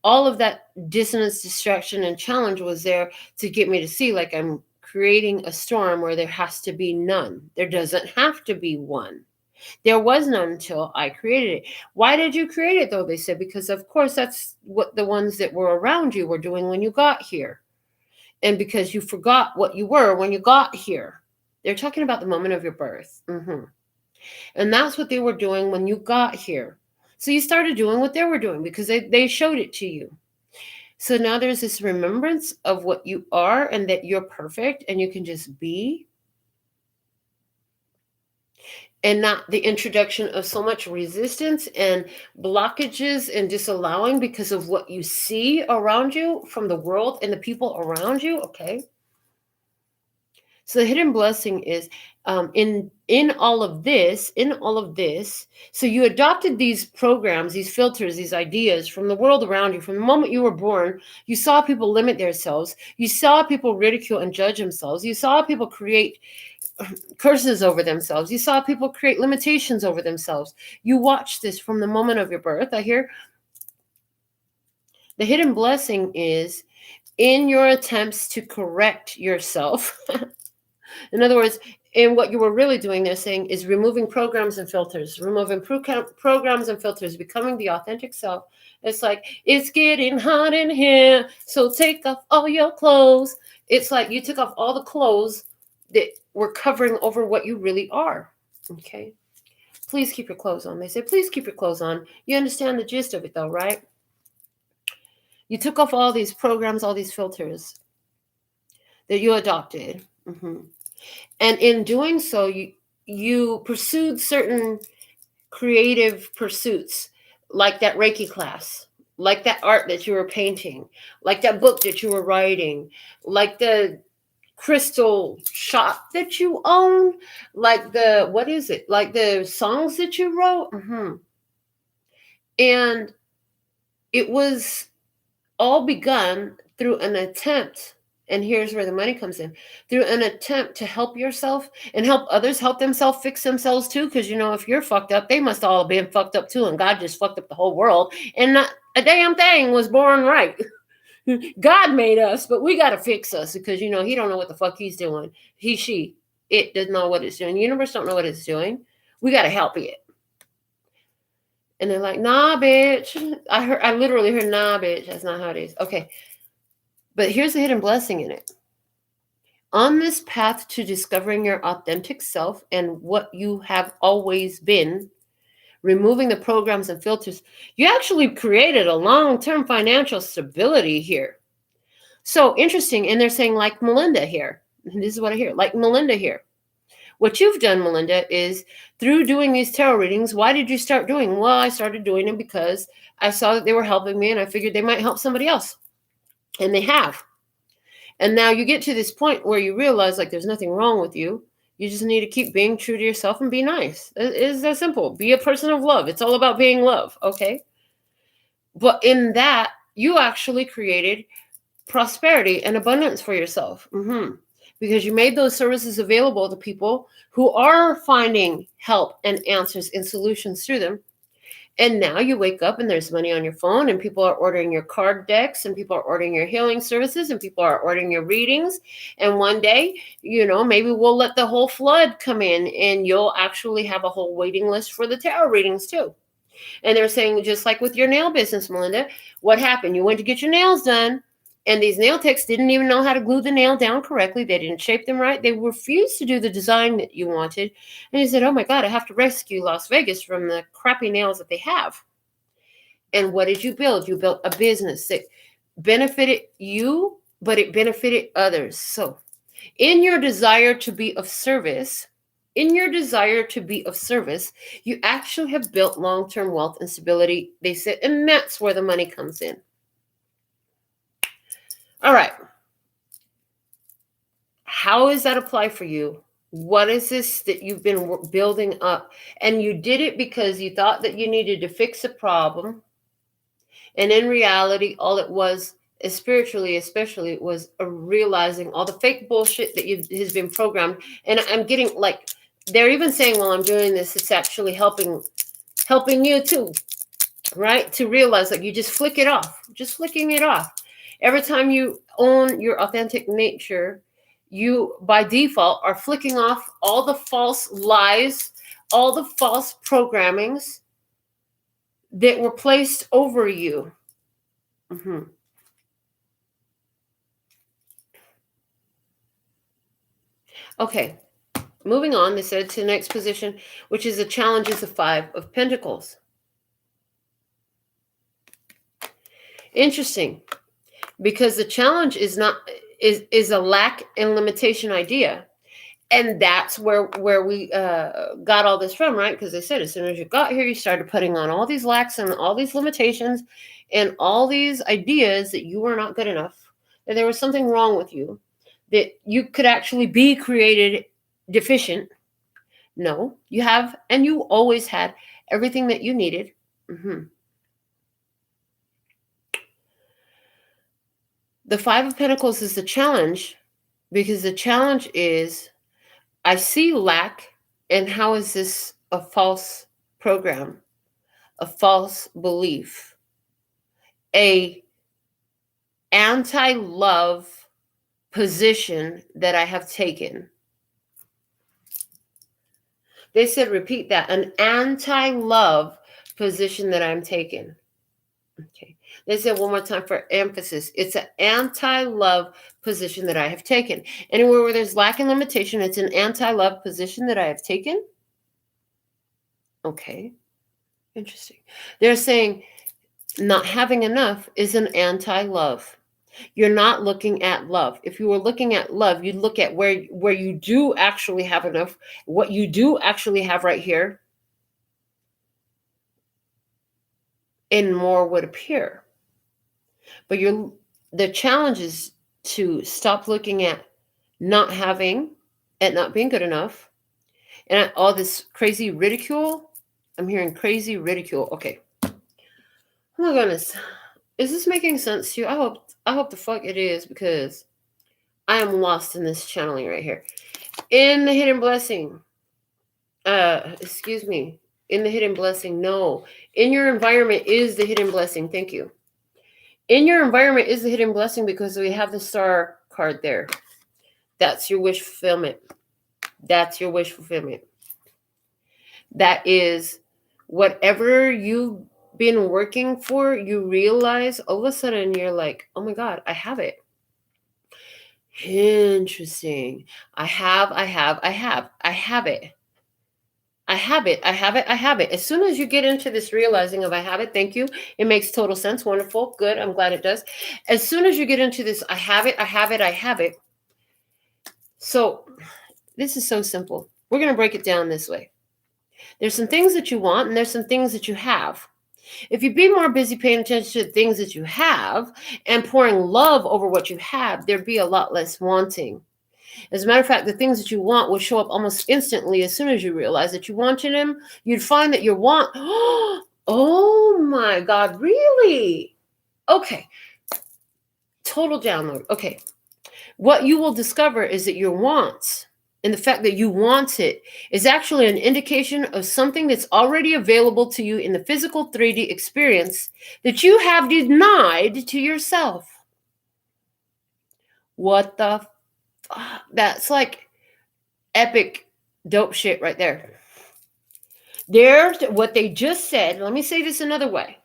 All of that dissonance, distraction, and challenge was there to get me to see like I'm creating a storm where there has to be none. There doesn't have to be one. There was none until I created it. Why did you create it though? They said, because of course that's what the ones that were around you were doing when you got here. And because you forgot what you were when you got here. They're talking about the moment of your birth. And that's what they were doing when you got here. So you started doing what they were doing because they showed it to you. So now there's this remembrance of what you are and that you're perfect and you can just be. And not the introduction of so much resistance and blockages and disallowing because of what you see around you from the world and the people around you. Okay. So the hidden blessing is in all of this, so you adopted these programs, these filters, these ideas from the world around you. From the moment you were born, you saw people limit themselves. You saw people ridicule and judge themselves. You saw people create curses over themselves. You saw people create limitations over themselves. You watched this from the moment of your birth. I hear the hidden blessing is in your attempts to correct yourself. In other words, and what you were really doing, they're saying, is removing programs and filters, removing programs and filters, becoming the authentic self. It's like, it's getting hot in here, so take off all your clothes. It's like you took off all the clothes that were covering over what you really are. Okay? Please keep your clothes on. They say, please keep your clothes on. You understand the gist of it, though, right? You took off all these programs, all these filters that you adopted. And in doing so, you pursued certain creative pursuits, like that Reiki class, like that art that you were painting, like that book that you were writing, like the crystal shop that you own, like like the songs that you wrote. And it was all begun through an attempt. And here's where the money comes in, through an attempt to help yourself and help others help themselves fix themselves too. Because, if you're fucked up, they must all have been fucked up too. And God just fucked up the whole world. And not a damn thing was born right. God made us, but we got to fix us because, he don't know what the fuck he's doing. It doesn't know what it's doing. The universe don't know what it's doing. We got to help it. And they're like, nah, bitch. I literally heard, nah, bitch. That's not how it is. Okay. But here's the hidden blessing in it. On this path to discovering your authentic self and what you have always been, removing the programs and filters, you actually created a long-term financial stability here. So interesting. And they're saying, like Melinda here. And this is what I hear. Like Melinda here. What you've done, Melinda, is through doing these tarot readings, why did you start doing? Well, I started doing them because I saw that they were helping me and I figured they might help somebody else. And they have. And now you get to this point where you realize like there's nothing wrong with you. You just need to keep being true to yourself and be nice. It is that simple. Be a person of love. It's all about being love. Okay. But in that, you actually created prosperity and abundance for yourself. Because you made those services available to people who are finding help and answers and solutions through them. And now you wake up and there's money on your phone and people are ordering your card decks and people are ordering your healing services and people are ordering your readings. And one day, maybe we'll let the whole flood come in and you'll actually have a whole waiting list for the tarot readings too. And they're saying, just like with your nail business, Melinda, what happened? You went to get your nails done and these nail techs didn't even know how to glue the nail down correctly. They didn't shape them right. They refused to do the design that you wanted. And you said, oh my God, I have to rescue Las Vegas from the crappy nails that they have. And what did you build? You built a business that benefited you but it benefited others. So in your desire to be of service, you actually have built long-term wealth and stability, they said, and that's where the money comes in. All right. How does that apply for you? What is this that you've been building up? And you did it because you thought that you needed to fix a problem. And in reality, all it was, spiritually especially, was realizing all the fake bullshit that has been programmed. And I'm getting, like, they're even saying while I'm doing this, it's actually helping you too, right? To realize, like, you just flicking it off. Every time you own your authentic nature, you by default are flicking off all the false lies, all the false programmings that were placed over you. Okay, moving on, they said, to the next position, which is the challenge, is the Five of Pentacles. Interesting, because the challenge is a lack and limitation idea. And that's where we got all this from, right? Because they said as soon as you got here, you started putting on all these lacks and all these limitations and all these ideas that you were not good enough, that there was something wrong with you, that you could actually be created deficient. No, you have, and you always had everything that you needed. The Five of Pentacles is the challenge, because the challenge is, I see lack, and how is this a false program, a false belief, a anti-love position that I have taken? They said, repeat that, an anti-love position that I'm taking. Okay. They said one more time for emphasis. It's an anti-love position that I have taken. Anywhere where there's lack and limitation, it's an anti-love position that I have taken. Okay. Interesting. They're saying not having enough is an anti-love. You're not looking at love. If you were looking at love, you'd look at where you do actually have enough, what you do actually have right here, and more would appear. But the challenge is to stop looking at not having, at not being good enough, and all this crazy ridicule. I'm hearing crazy ridicule. Okay. Oh my goodness. Is this making sense to you? I hope the fuck it is, because I am lost in this channeling right here. In the hidden blessing. Excuse me. In the hidden blessing. No. In your environment is the hidden blessing. Thank you. In your environment is the hidden blessing, because we have the Star card there. That's your wish fulfillment. That's your wish fulfillment. That is whatever you've been working for, you realize all of a sudden you're like, oh my God, I have it. Interesting. I have it. As soon as you get into this realizing of I have it, thank you. It makes total sense. Wonderful. Good. I'm glad it does. As soon as you get into this, I have it. So this is so simple. We're going to break it down this way. There's some things that you want, and there's some things that you have. If you'd be more busy paying attention to the things that you have and pouring love over what you have, there'd be a lot less wanting. As a matter of fact, the things that you want will show up almost instantly. As soon as you realize that you wanted them, you'd find that your want, oh my God, really? Okay. Total download. Okay. What you will discover is that your wants, and the fact that you want it, is actually an indication of something that's already available to you in the physical 3D experience that you have denied to yourself. What the that's like epic dope shit right there. There's what they just said. Let me say this another way.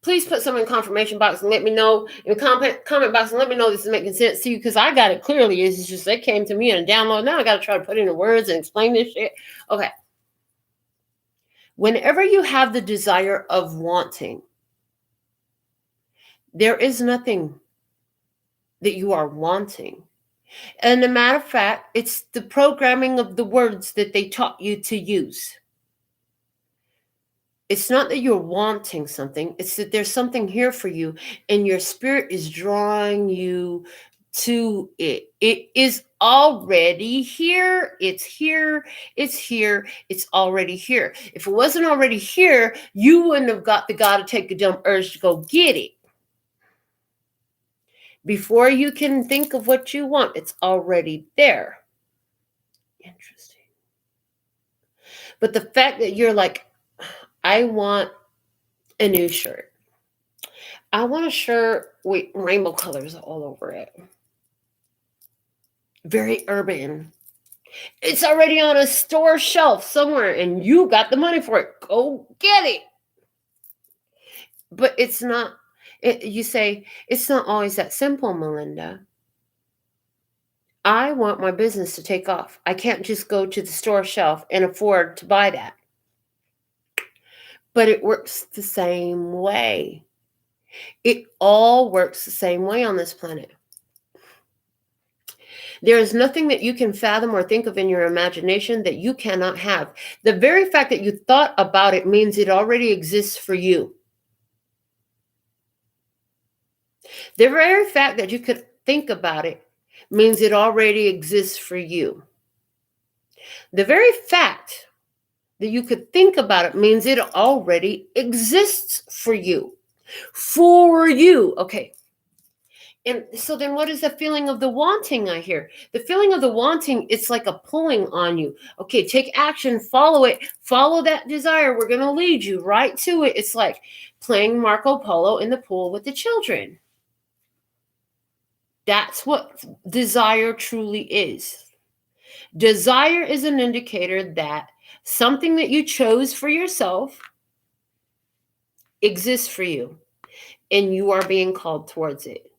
Please put some in confirmation box and let me know, in the comment box, and let me know this is making sense to you, because I got it clearly. It's just they came to me in a download. Now I got to try to put in the words and explain this shit. Okay. Whenever you have the desire of wanting, there is nothing that you are wanting. And a matter of fact, it's the programming of the words that they taught you to use. It's not that you're wanting something, it's that there's something here for you, and your spirit is drawing you to it. It is already here. It's here. It's here. It's already here. If it wasn't already here, you wouldn't have got the gotta take a dump urge to go get it. Before you can think of what you want, it's already there. Interesting. But the fact that you're like, I want a new shirt. I want a shirt with rainbow colors all over it. Very urban. It's already on a store shelf somewhere and you got the money for it. Go get it. But it's not, you say, it's not always that simple, Melinda. I want my business to take off. I can't just go to the store shelf and afford to buy that. But it works the same way. It all works the same way on this planet. There is nothing that you can fathom or think of in your imagination that you cannot have. The very fact that you thought about it means it already exists for you. The very fact that you could think about it means it already exists for you. The very fact that you could think about it means it already exists for you. For you. Okay. And so then what is the feeling of the wanting I hear? The feeling of the wanting, it's like a pulling on you. Okay, take action, follow it, follow that desire. We're going to lead you right to it. It's like playing Marco Polo in the pool with the children. That's what desire truly is. Desire is an indicator that something that you chose for yourself exists for you, and you are being called towards it.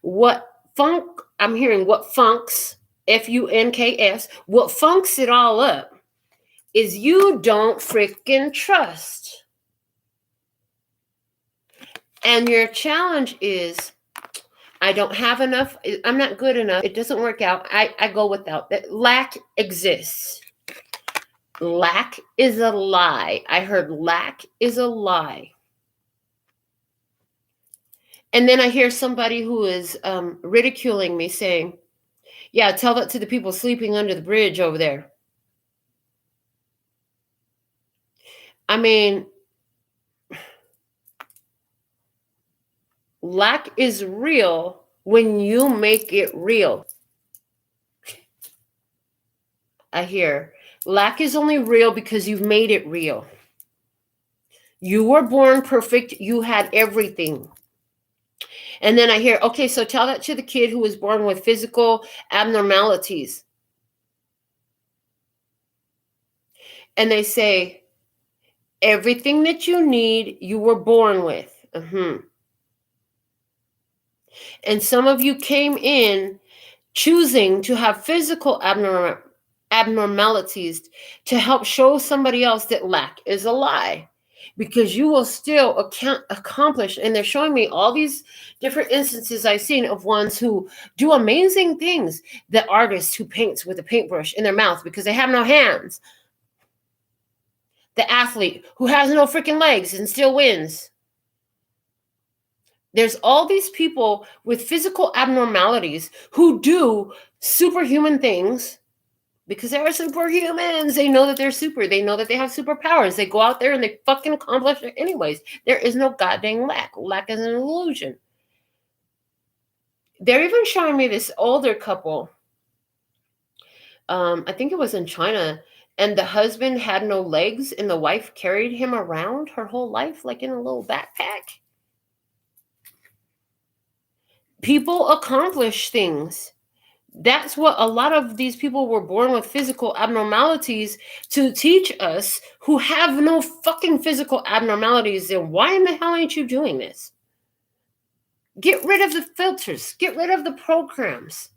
I'm hearing what funks, F-U-N-K-S, what funks it all up is you don't freaking trust. And your challenge is, I don't have enough. I'm not good enough. It doesn't work out. I go without. That lack exists. Lack is a lie. I heard lack is a lie. And then I hear somebody who is ridiculing me saying, yeah, tell that to the people sleeping under the bridge over there. I mean, lack is real when you make it real. I hear lack is only real because you've made it real. You were born perfect. You had everything. And then I hear, okay, so tell that to the kid who was born with physical abnormalities. And they say, everything that you need, you were born with. And some of you came in choosing to have physical abnormalities to help show somebody else that lack is a lie. Because you will still accomplish, and they're showing me all these different instances I've seen of ones who do amazing things. The artist who paints with a paintbrush in their mouth because they have no hands. The athlete who has no freaking legs and still wins. There's all these people with physical abnormalities who do superhuman things. Because they are superhumans. They know that they're super. They know that they have superpowers. They go out there and they fucking accomplish it anyways. There is no goddamn lack. Lack is an illusion. They're even showing me this older couple. I think it was in China. And the husband had no legs and the wife carried him around her whole life like in a little backpack. People accomplish things. That's what a lot of these people were born with physical abnormalities to teach us who have no fucking physical abnormalities. Then why in the hell ain't you doing this? Get rid of the filters. Get rid of the programs.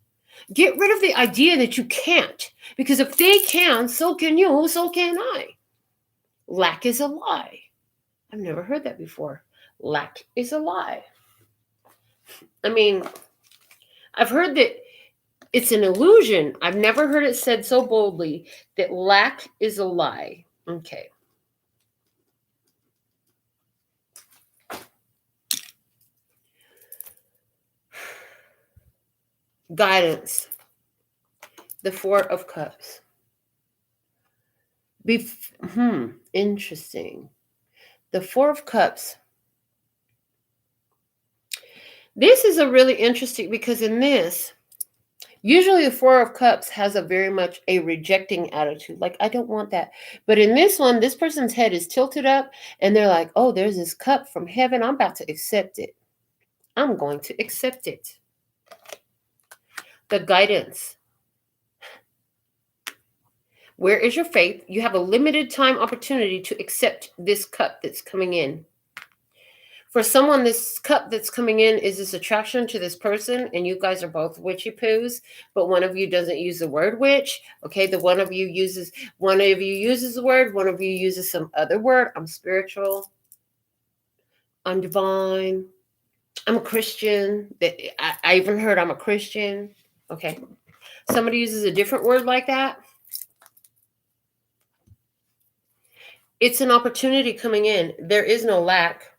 Get rid of the idea that you can't. Because if they can, so can you, so can I. Lack is a lie. I've never heard that before. Lack is a lie. I mean, I've heard that it's an illusion. I've never heard it said so boldly that lack is a lie. Okay. Guidance. The Four of Cups. Interesting. The Four of Cups. This is a really interesting, because in this, usually the Four of Cups has a very much a rejecting attitude. Like, I don't want that. But in this one, this person's head is tilted up and they're like, oh, there's this cup from heaven. I'm about to accept it. I'm going to accept it. The guidance. Where is your faith? You have a limited time opportunity to accept this cup that's coming in. For someone, this cup that's coming in is this attraction to this person, and you guys are both witchy poos, but one of you doesn't use the word witch. Okay, one of you uses the word, one of you uses some other word. I'm spiritual. I'm divine. I'm a Christian. I even heard I'm a Christian. Okay. Somebody uses a different word like that. It's an opportunity coming in. There is no lack.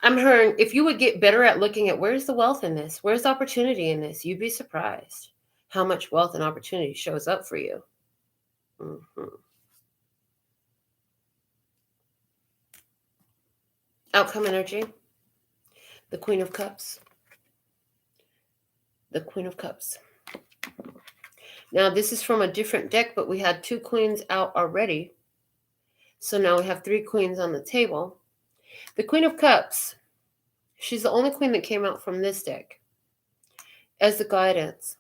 I'm hearing, if you would get better at looking at where's the wealth in this, where's the opportunity in this, you'd be surprised how much wealth and opportunity shows up for you. Outcome energy. The Queen of Cups. The Queen of Cups. Now, this is from a different deck, but we had 2 queens out already. So now we have 3 queens on the table. The Queen of Cups, she's the only queen that came out from this deck as the guidance.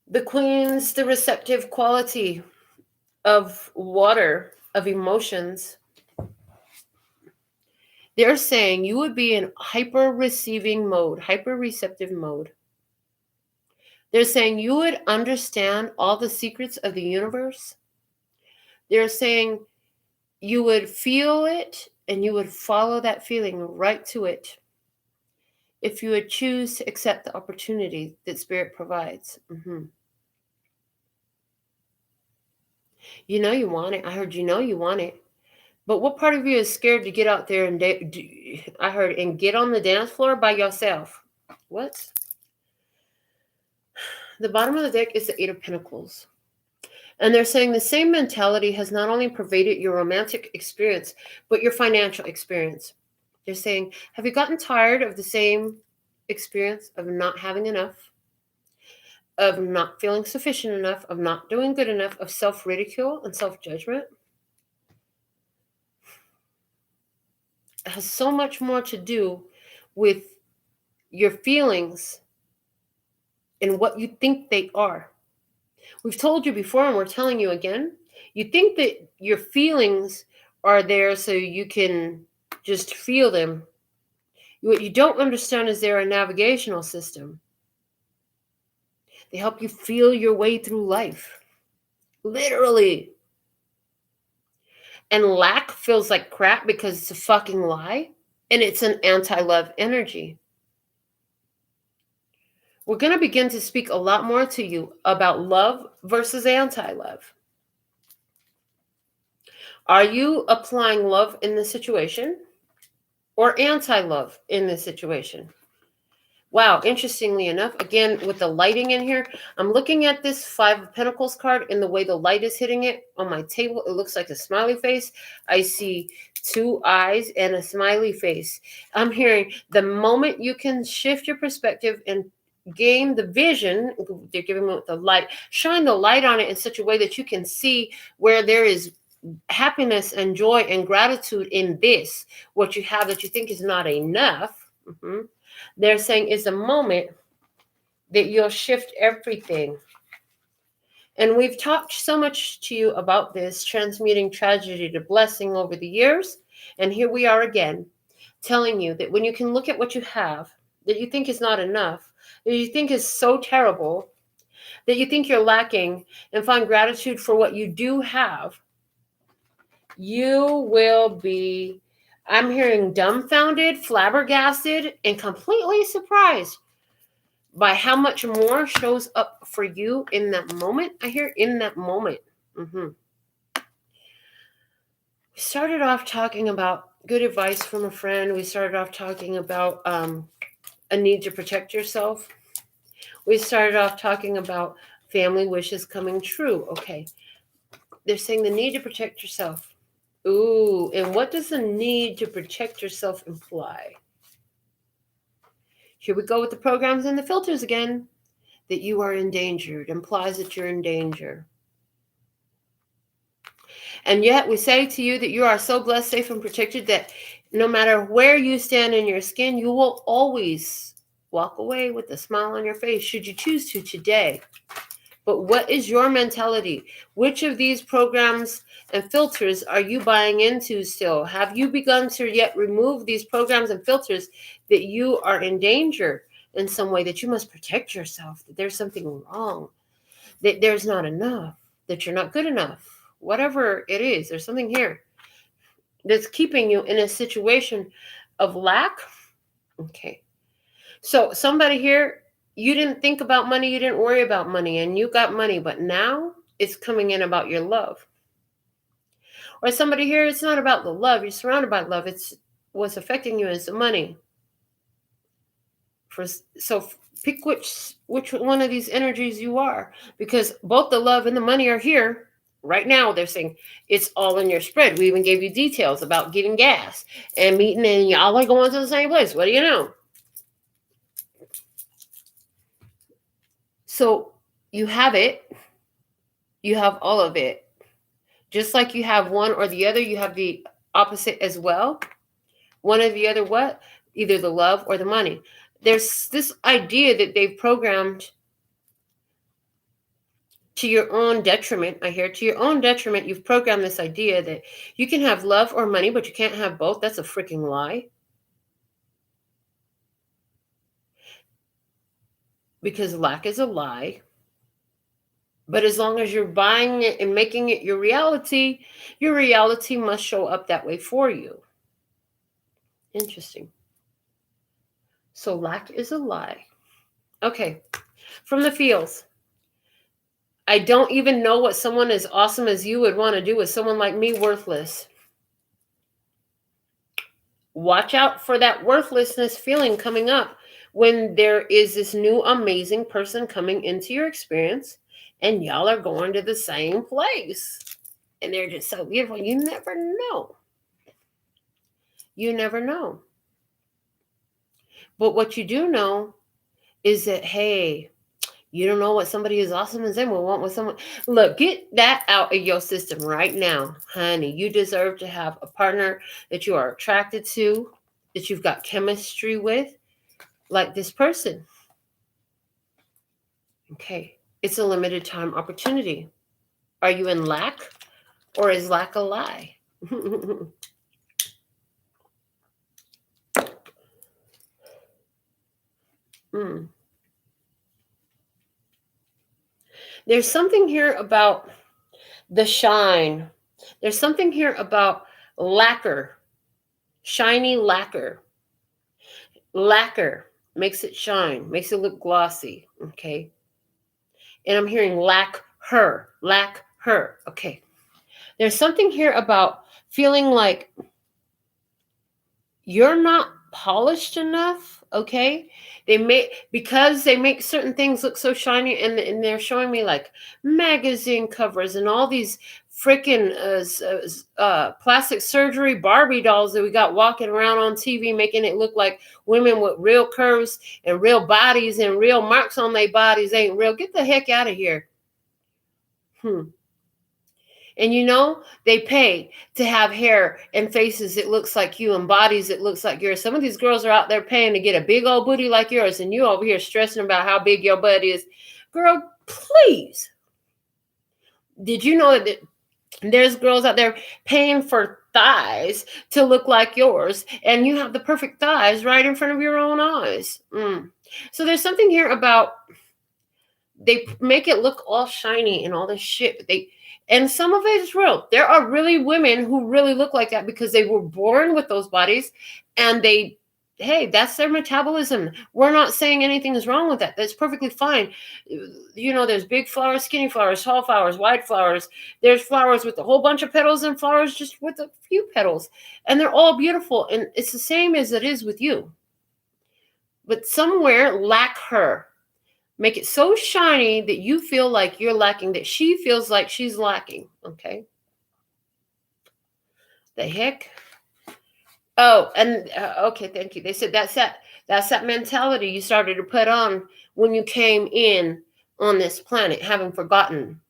The queen's the receptive quality of water, of emotions. They're saying you would be in hyper-receiving mode, hyper-receptive mode. They're saying you would understand all the secrets of the universe. They're saying you would feel it and you would follow that feeling right to it if you would choose to accept the opportunity that Spirit provides. You know you want it. I heard you know you want it. But what part of you is scared to get out there and I heard, and get on the dance floor by yourself? What? The bottom of the deck is the 8 of Pentacles. And they're saying the same mentality has not only pervaded your romantic experience, but your financial experience. They're saying, have you gotten tired of the same experience of not having enough, of not feeling sufficient enough, of not doing good enough, of self-ridicule and self-judgment? It has so much more to do with your feelings and what you think they are. We've told you before, and we're telling you again, you think that your feelings are there so you can just feel them. What you don't understand is they're a navigational system. They help you feel your way through life. Literally. And lack feels like crap because it's a fucking lie. And it's an anti-love energy. We're going to begin to speak a lot more to you about love versus anti-love. Are you applying love in this situation or anti-love in this situation? Wow, interestingly enough, again, with the lighting in here, I'm looking at this 5 of Pentacles card, and the way the light is hitting it on my table, it looks like a smiley face. I see 2 eyes and a smiley face. I'm hearing the moment you can shift your perspective and gain the vision, they're giving me the light, shine the light on it in such a way that you can see where there is happiness and joy and gratitude in this, what you have that you think is not enough. They're saying is a moment that you'll shift everything. And we've talked so much to you about this, transmuting tragedy to blessing over the years. And here we are again, telling you that when you can look at what you have, that you think is not enough, that you think is so terrible, that you think you're lacking, and find gratitude for what you do have, you will be I'm hearing dumbfounded, flabbergasted, and completely surprised by how much more shows up for you in that moment. I hear in that moment. We started off talking about good advice from a friend. We started off talking about a need to protect yourself. We started off talking about family wishes coming true. Okay. They're saying the need to protect yourself. Ooh, and what does the need to protect yourself imply? Here we go with the programs and the filters again. That you are endangered implies that you're in danger. And yet we say to you that you are so blessed, safe, and protected that no matter where you stand in your skin, you will always walk away with a smile on your face, should you choose to today. But what is your mentality? Which of these programs and filters are you buying into still? Have you begun to yet remove these programs and filters that you are in danger in some way, that you must protect yourself, that there's something wrong, that there's not enough, that you're not good enough? Whatever it is, there's something here that's keeping you in a situation of lack. Okay. So somebody here, you didn't think about money, you didn't worry about money, and you got money, but now it's coming in about your love. Or somebody here, it's not about the love, you're surrounded by love, it's what's affecting you is the money. So pick which one of these energies you are, because both the love and the money are here. Right now, they're saying it's all in your spread. We even gave you details about getting gas and meeting, and y'all are going to the same place. What do you know? So you have it. You have all of it. Just like you have one or the other, you have the opposite as well. One or the other what? Either the love or the money. There's this idea that they've programmed to your own detriment. I hear to your own detriment, you've programmed this idea that you can have love or money, but you can't have both. That's a freaking lie. Because lack is a lie. But as long as you're buying it and making it your reality must show up that way for you. Interesting. So lack is a lie. Okay. From the feels. I don't even know what someone as awesome as you would want to do with someone like me worthless. Watch out for that worthlessness feeling coming up when there is this new amazing person coming into your experience and y'all are going to the same place. And they're just so beautiful. You never know. You never know. But what you do know is that, hey, you don't know what somebody as awesome as them will want with someone. Look, get that out of your system right now, honey. You deserve to have a partner that you are attracted to, that you've got chemistry with, like this person. Okay. It's a limited time opportunity. Are you in lack, or is lack a lie? There's something here about the shine. There's something here about lacquer, shiny lacquer. Lacquer makes it shine, makes it look glossy. Okay. And I'm hearing lack her. Okay. There's something here about feeling like you're not polished enough. Okay. Because they make certain things look so shiny, and they're showing me like magazine covers and all these freaking plastic surgery Barbie dolls that we got walking around on TV, making it look like women with real curves and real bodies and real marks on their bodies ain't real. Get the heck out of here. And you know, they pay to have hair and faces that looks like you and bodies that looks like yours. Some of these girls are out there paying to get a big old booty like yours, and you over here stressing about how big your butt is. Girl, please. Did you know that there's girls out there paying for thighs to look like yours, and you have the perfect thighs right in front of your own eyes? So there's something here about they make it look all shiny and all this shit. And some of it is real. There are really women who really look like that because they were born with those bodies, and hey, that's their metabolism. We're not saying anything is wrong with that. That's perfectly fine. There's big flowers, skinny flowers, tall flowers, wide flowers. There's flowers with a whole bunch of petals and flowers just with a few petals. And they're all beautiful. And it's the same as it is with you. But somewhere lack her. Make it so shiny that you feel like you're lacking, that she feels like she's lacking. Okay. The heck? Oh, and okay, thank you. They said that's that mentality you started to put on when you came in on this planet, having forgotten.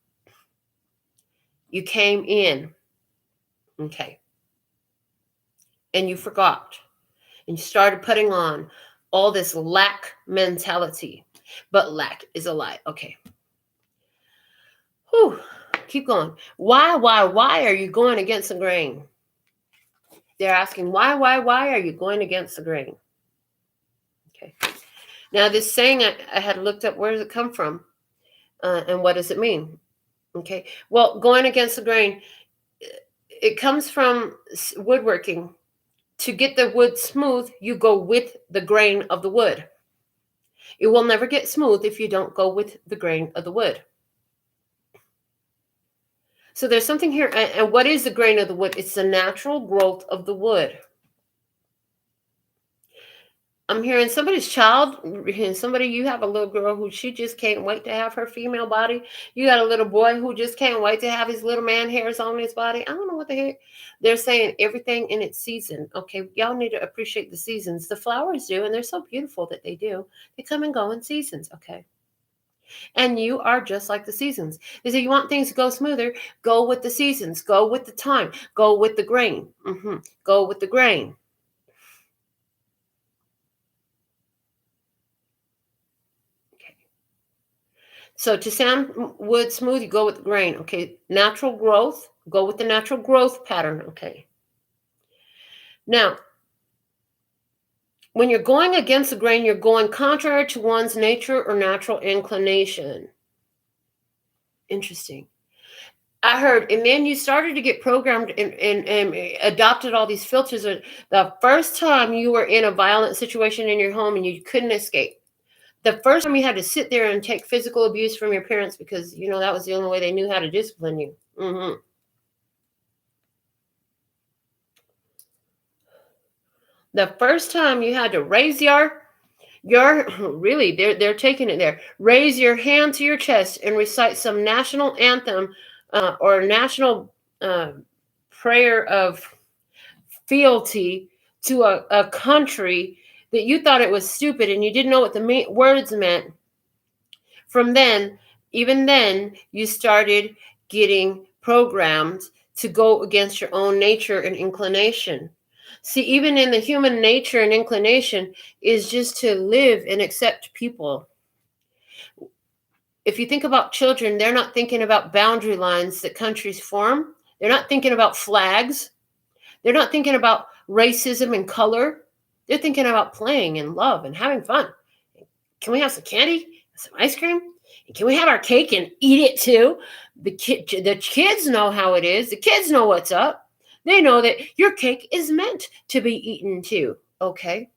You came in. Okay. And you forgot. And you started putting on all this lack mentality. But lack is a lie. Okay. Whew. Keep going. Why are you going against the grain? They're asking, why are you going against the grain? Okay. Now, this saying, I had looked up, where does it come from? And what does it mean? Okay. Well, going against the grain, it comes from woodworking. To get the wood smooth, you go with the grain of the wood. It will never get smooth if you don't go with the grain of the wood. So there's something here. And what is the grain of the wood? It's the natural growth of the wood. I'm hearing somebody's child, you have a little girl who she just can't wait to have her female body. You got a little boy who just can't wait to have his little man hairs on his body. I don't know what the heck. They're saying everything in its season. Okay, y'all need to appreciate the seasons. The flowers do, and they're so beautiful that they do. They come and go in seasons, okay? And you are just like the seasons. They say you want things to go smoother, go with the seasons, go with the time, go with the grain. Go with the grain. So to sound wood smooth, you go with the grain, okay? Natural growth, go with the natural growth pattern, okay? Now, when you're going against the grain, you're going contrary to one's nature or natural inclination. Interesting. I heard, and then you started to get programmed and adopted all these filters. The first time you were in a violent situation in your home and you couldn't escape. The first time you had to sit there and take physical abuse from your parents because, that was the only way they knew how to discipline you. The first time you had to raise your really, they're taking it there. Raise your hand to your chest and recite some national anthem or national prayer of fealty to a country that you thought it was stupid and you didn't know what the words meant. From then, even then, you started getting programmed to go against your own nature and inclination. See, even in the human nature and inclination is just to live and accept people. If you think about children, they're not thinking about boundary lines that countries form. They're not thinking about flags. They're not thinking about racism and color. They're thinking about playing and love and having fun. Can we have some candy, some ice cream? Can we have our cake and eat it too? The kids know how it is. The kids know what's up. They know that your cake is meant to be eaten too, okay?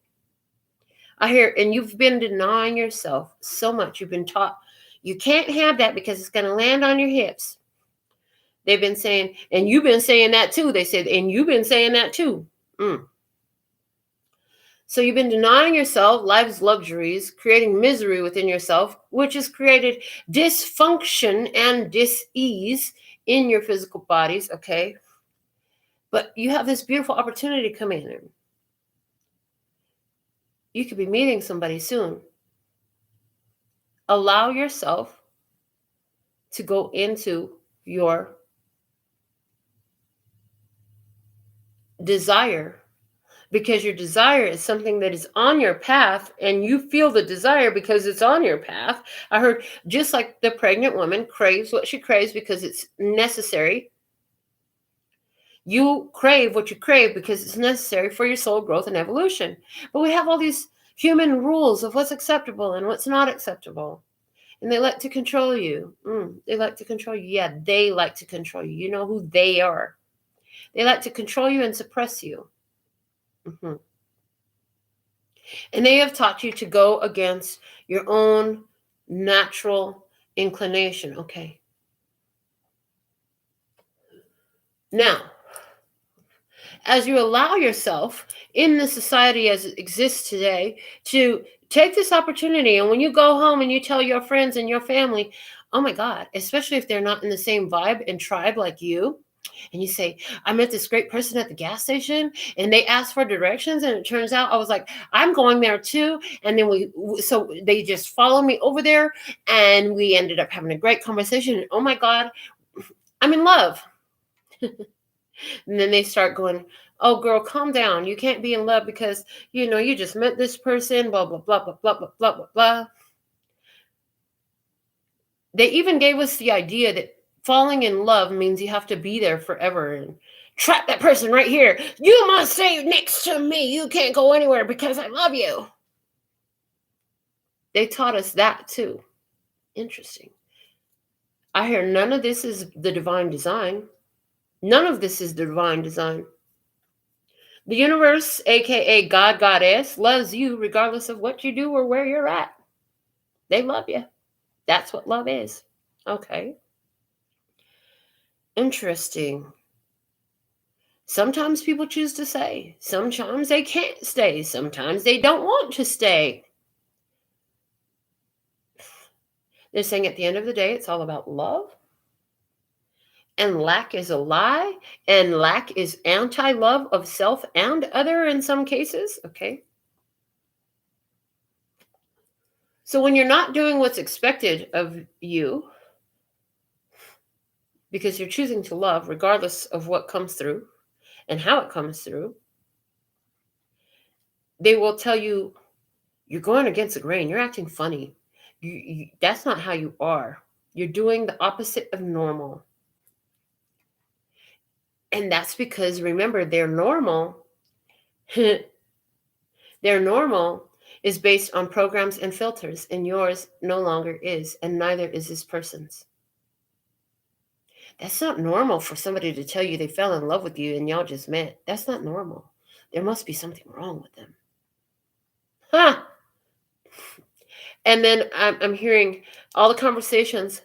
I hear, and you've been denying yourself so much. You've been taught you can't have that because it's going to land on your hips. They've been saying, and you've been saying that too. They said, and you've been saying that too. So you've been denying yourself life's luxuries, creating misery within yourself, which has created dysfunction and dis-ease in your physical bodies, okay? But you have this beautiful opportunity to come in. You could be meeting somebody soon. Allow yourself to go into your desire, because your desire is something that is on your path and you feel the desire because it's on your path. I heard just like the pregnant woman craves what she craves because it's necessary. You crave what you crave because it's necessary for your soul growth and evolution. But we have all these human rules of what's acceptable and what's not acceptable. And they like to control you. They like to control you. Yeah, they like to control you. You know who they are. They like to control you and suppress you. Mm-hmm. And they have taught you to go against your own natural inclination. Okay. Now, as you allow yourself in the society as it exists today to take this opportunity, and when you go home and you tell your friends and your family, oh my God, especially if they're not in the same vibe and tribe like you, and you say, I met this great person at the gas station and they asked for directions, and it turns out I was like, I'm going there too. And then so they just followed me over there and we ended up having a great conversation. And oh my God, I'm in love. And then they start going, oh girl, calm down. You can't be in love because, you just met this person, blah, blah, blah, blah, blah, blah, blah, blah, blah. They even gave us the idea that falling in love means you have to be there forever and trap that person right here. You must stay next to me. You can't go anywhere because I love you. They taught us that too. Interesting. I hear none of this is the divine design. None of this is the divine design. The universe, aka God, Goddess, loves you regardless of what you do or where you're at. They love you. That's what love is. Okay. Interesting. Sometimes people choose to stay. Sometimes they can't stay. Sometimes they don't want to stay. They're saying at the end of the day, it's all about love. And lack is a lie. And lack is anti-love of self and other in some cases. Okay. So when you're not doing what's expected of you, because you're choosing to love regardless of what comes through and how it comes through, they will tell you, you're going against the grain. You're acting funny. That's not how you are. You're doing the opposite of normal. And that's because, remember, their normal is based on programs and filters, and yours no longer is, and neither is this person's. That's not normal for somebody to tell you they fell in love with you and y'all just met. That's not normal. There must be something wrong with them. Huh. And then I'm hearing all the conversations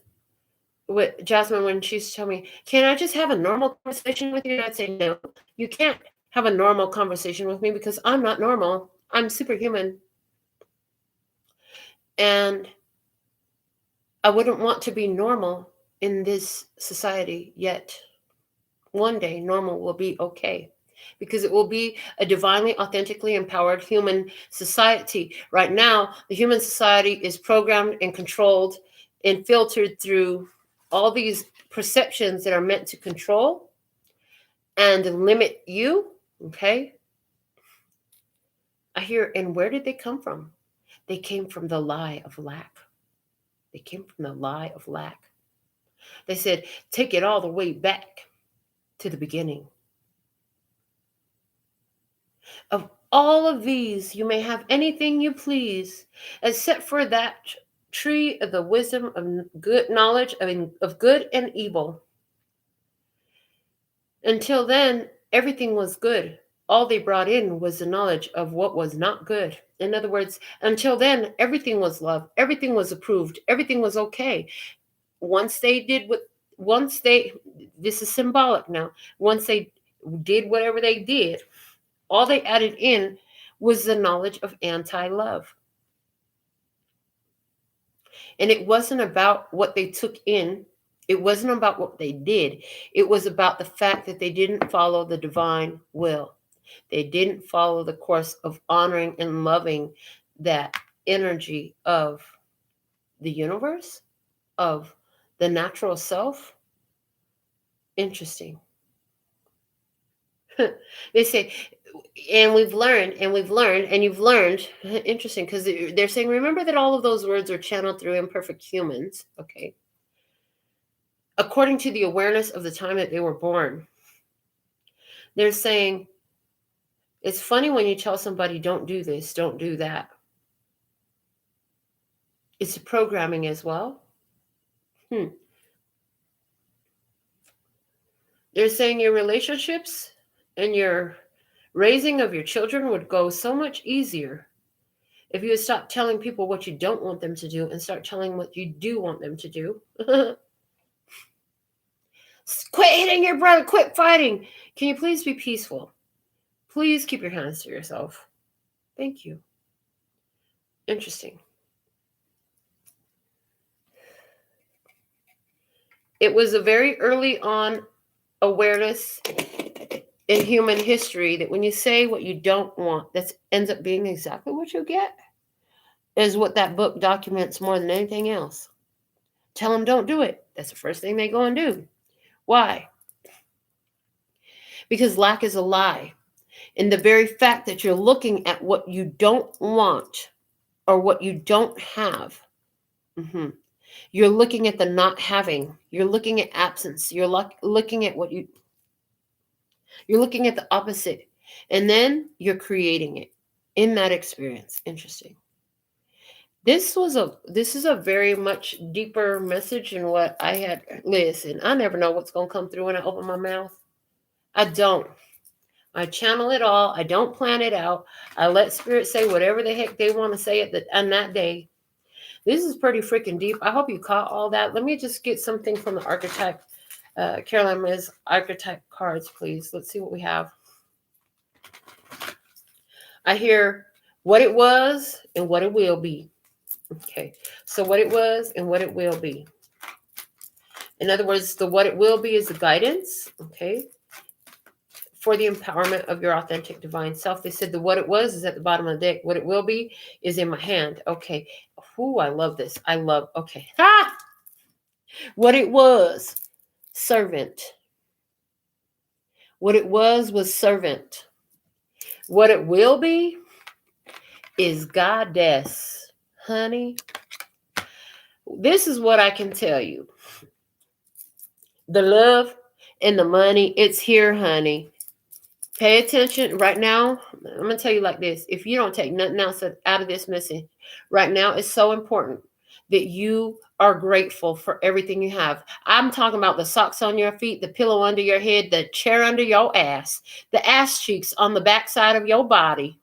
with Jasmine when she's telling me, can I just have a normal conversation with you? And I'd say, no, you can't have a normal conversation with me because I'm not normal. I'm superhuman. And I wouldn't want to be normal in this society yet. One day, normal will be okay because it will be a divinely, authentically empowered human society. Right now, the human society is programmed and controlled and filtered through all these perceptions that are meant to control and limit you. Okay. I hear, and where did they come from? They came from the lie of lack. They came from the lie of lack. They said, take it all the way back to the beginning. Of all of these, you may have anything you please, except for that tree of the wisdom of good knowledge of good and evil. Until then, everything was good. All they brought in was the knowledge of what was not good. In other words, until then, everything was love. Everything was approved. Everything was okay. This is symbolic now. Once they did whatever they did, all they added in was the knowledge of anti-love. And it wasn't about what they took in. It wasn't about what they did. It was about the fact that they didn't follow the divine will. They didn't follow the course of honoring and loving that energy of the universe, of the natural self. Interesting. They say, and you've learned, interesting, because they're saying, remember that all of those words are channeled through imperfect humans, okay? According to the awareness of the time that they were born. They're saying, it's funny when you tell somebody, don't do this, don't do that. It's programming as well. They're saying your relationships and your raising of your children would go so much easier if you would stop telling people what you don't want them to do and start telling what you do want them to do. Quit hitting your brother. Quit fighting. Can you please be peaceful? Please keep your hands to yourself. Thank you. Interesting. It was a very early on awareness in human history that when you say what you don't want, that ends up being exactly what you get, is what that book documents more than anything else. Tell them don't do it. That's the first thing they go and do. Why? Because lack is a lie. And the very fact that you're looking at what you don't want or what you don't have, you're looking at the not having. You're looking at absence. You're looking at you're looking at the opposite. And then you're creating it in that experience. Interesting. This is a very much deeper message than what I had. Listen, I never know what's going to come through when I open my mouth. I don't. I channel it all. I don't plan it out. I let spirit say whatever the heck they want to say on that day. This is pretty freaking deep. I hope you caught all that. Let me just get something from the archetype. Caroline Miz, archetype cards, please. Let's see what we have. I hear what it was and what it will be. Okay, so what it was and what it will be. In other words, the what it will be is the guidance, okay, for the empowerment of your authentic divine self. They said the what it was is at the bottom of the deck. What it will be is in my hand. Okay. Ooh, I love this. Okay. What it was, servant. What it was servant. What it will be is goddess. Honey, this is what I can tell you. The love and the money, it's here, honey. Pay attention right now. I'm going to tell you like this. If you don't take nothing else out of this message, right now it's so important that you are grateful for everything you have. I'm talking about the socks on your feet, the pillow under your head, the chair under your ass, the ass cheeks on the backside of your body.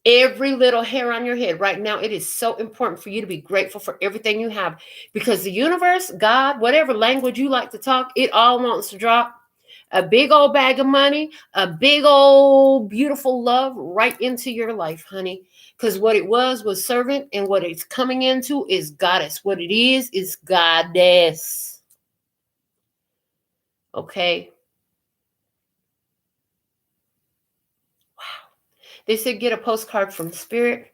Every little hair on your head right now, it is so important for you to be grateful for everything you have, because the universe, God, whatever language you like to talk, it all wants to drop a big old bag of money, a big old beautiful love right into your life, honey. Because what it was servant, and what it's coming into is goddess. What it is goddess. Okay. Wow. They said get a postcard from spirit.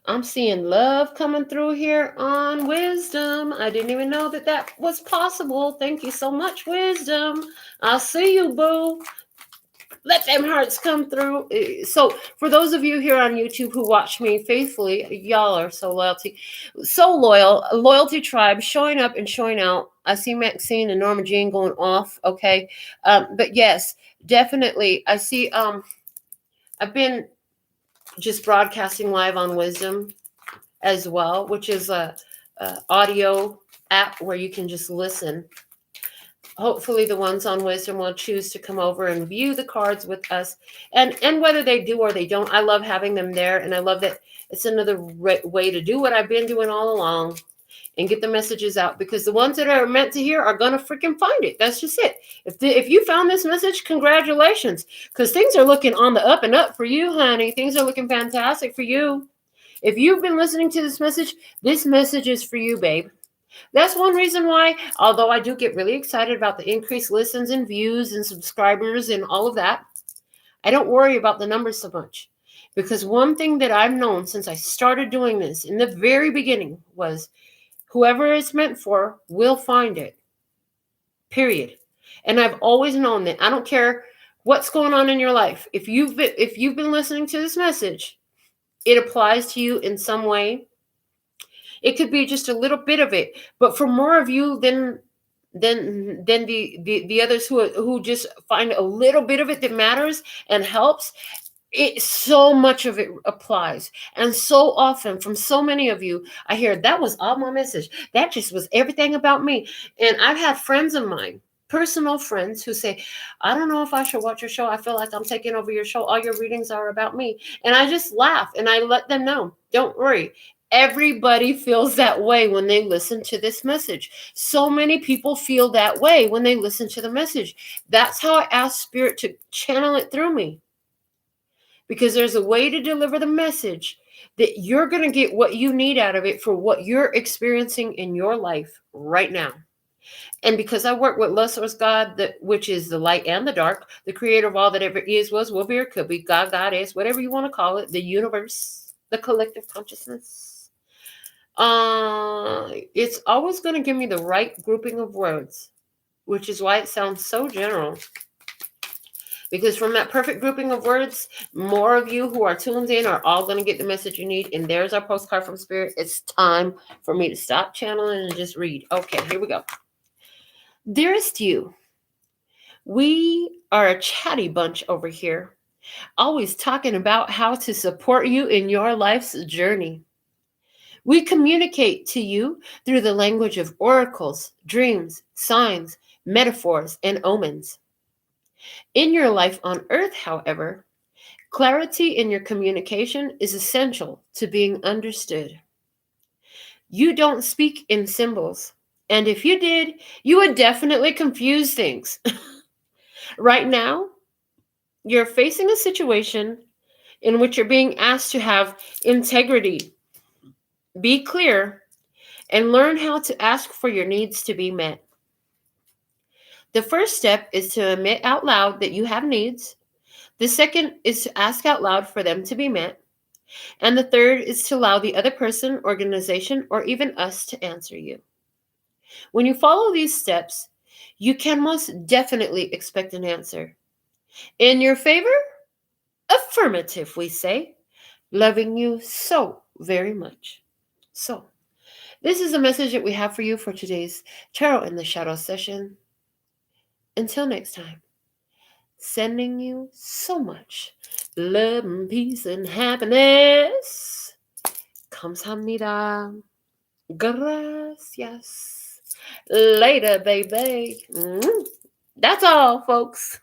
I'm seeing love coming through here on wisdom. I didn't even know that was possible. Thank you so much, wisdom. I'll see you, boo. Let them hearts come through. So for those of you here on YouTube who watch me faithfully, y'all are so loyal. Loyalty tribe, showing up and showing out. I see Maxine and Norma Jean going off. Okay. But yes, definitely. I see, I've been just broadcasting live on Wisdom as well, which is a audio app where you can just listen. Hopefully the ones on Wisdom will choose to come over and view the cards with us. And whether they do or they don't, I love having them there. And I love that it's another way to do what I've been doing all along and get the messages out, because the ones that are meant to hear are going to freaking find it. That's just it. If you found this message, congratulations, because things are looking on the up and up for you, honey. Things are looking fantastic for you. If you've been listening to this message is for you, babe. That's one reason why, although I do get really excited about the increased listens and views and subscribers and all of that, I don't worry about the numbers so much. Because one thing that I've known since I started doing this in the very beginning was whoever it's meant for will find it. Period. And I've always known that. I don't care what's going on in your life. If you've been listening to this message, it applies to you in some way. It could be just a little bit of it, but for more of you than the others who just find a little bit of it that matters and helps, So much of it applies. And so often from so many of you, I hear that was all my message. That just was everything about me. And I've had friends of mine, personal friends, who say, I don't know if I should watch your show. I feel like I'm taking over your show. All your readings are about me. And I just laugh and I let them know, don't worry. Everybody feels that way when they listen to this message. So many people feel that way when they listen to the message. That's how I ask Spirit to channel it through me. Because there's a way to deliver the message that you're going to get what you need out of it for what you're experiencing in your life right now. And because I work with love source God, which is the light and the dark, the creator of all that ever is, was, will be, or could be, God, Goddess, whatever you want to call it, the universe, the collective consciousness, it's always going to give me the right grouping of words, which is why it sounds so general. Because from that perfect grouping of words, more of you who are tuned in are all going to get the message you need. And there's our postcard from Spirit. It's time for me to stop channeling and just read. Okay, here we go. Dearest you, we are a chatty bunch over here, always talking about how to support you in your life's journey. We communicate to you through the language of oracles, dreams, signs, metaphors, and omens. In your life on Earth, however, clarity in your communication is essential to being understood. You don't speak in symbols, and if you did, you would definitely confuse things. Right now, you're facing a situation in which you're being asked to have integrity, be clear, and learn how to ask for your needs to be met. The first step is to admit out loud that you have needs. The second is to ask out loud for them to be met. And the third is to allow the other person, organization, or even us to answer you. When you follow these steps, you can most definitely expect an answer. In your favor? Affirmative, we say. Loving you so very much. So, this is the message that we have for you for today's Tarot in the Shadow session. Until next time, sending you so much love and peace and happiness. Kamsahamnida. Gracias. Later, baby. That's all, folks.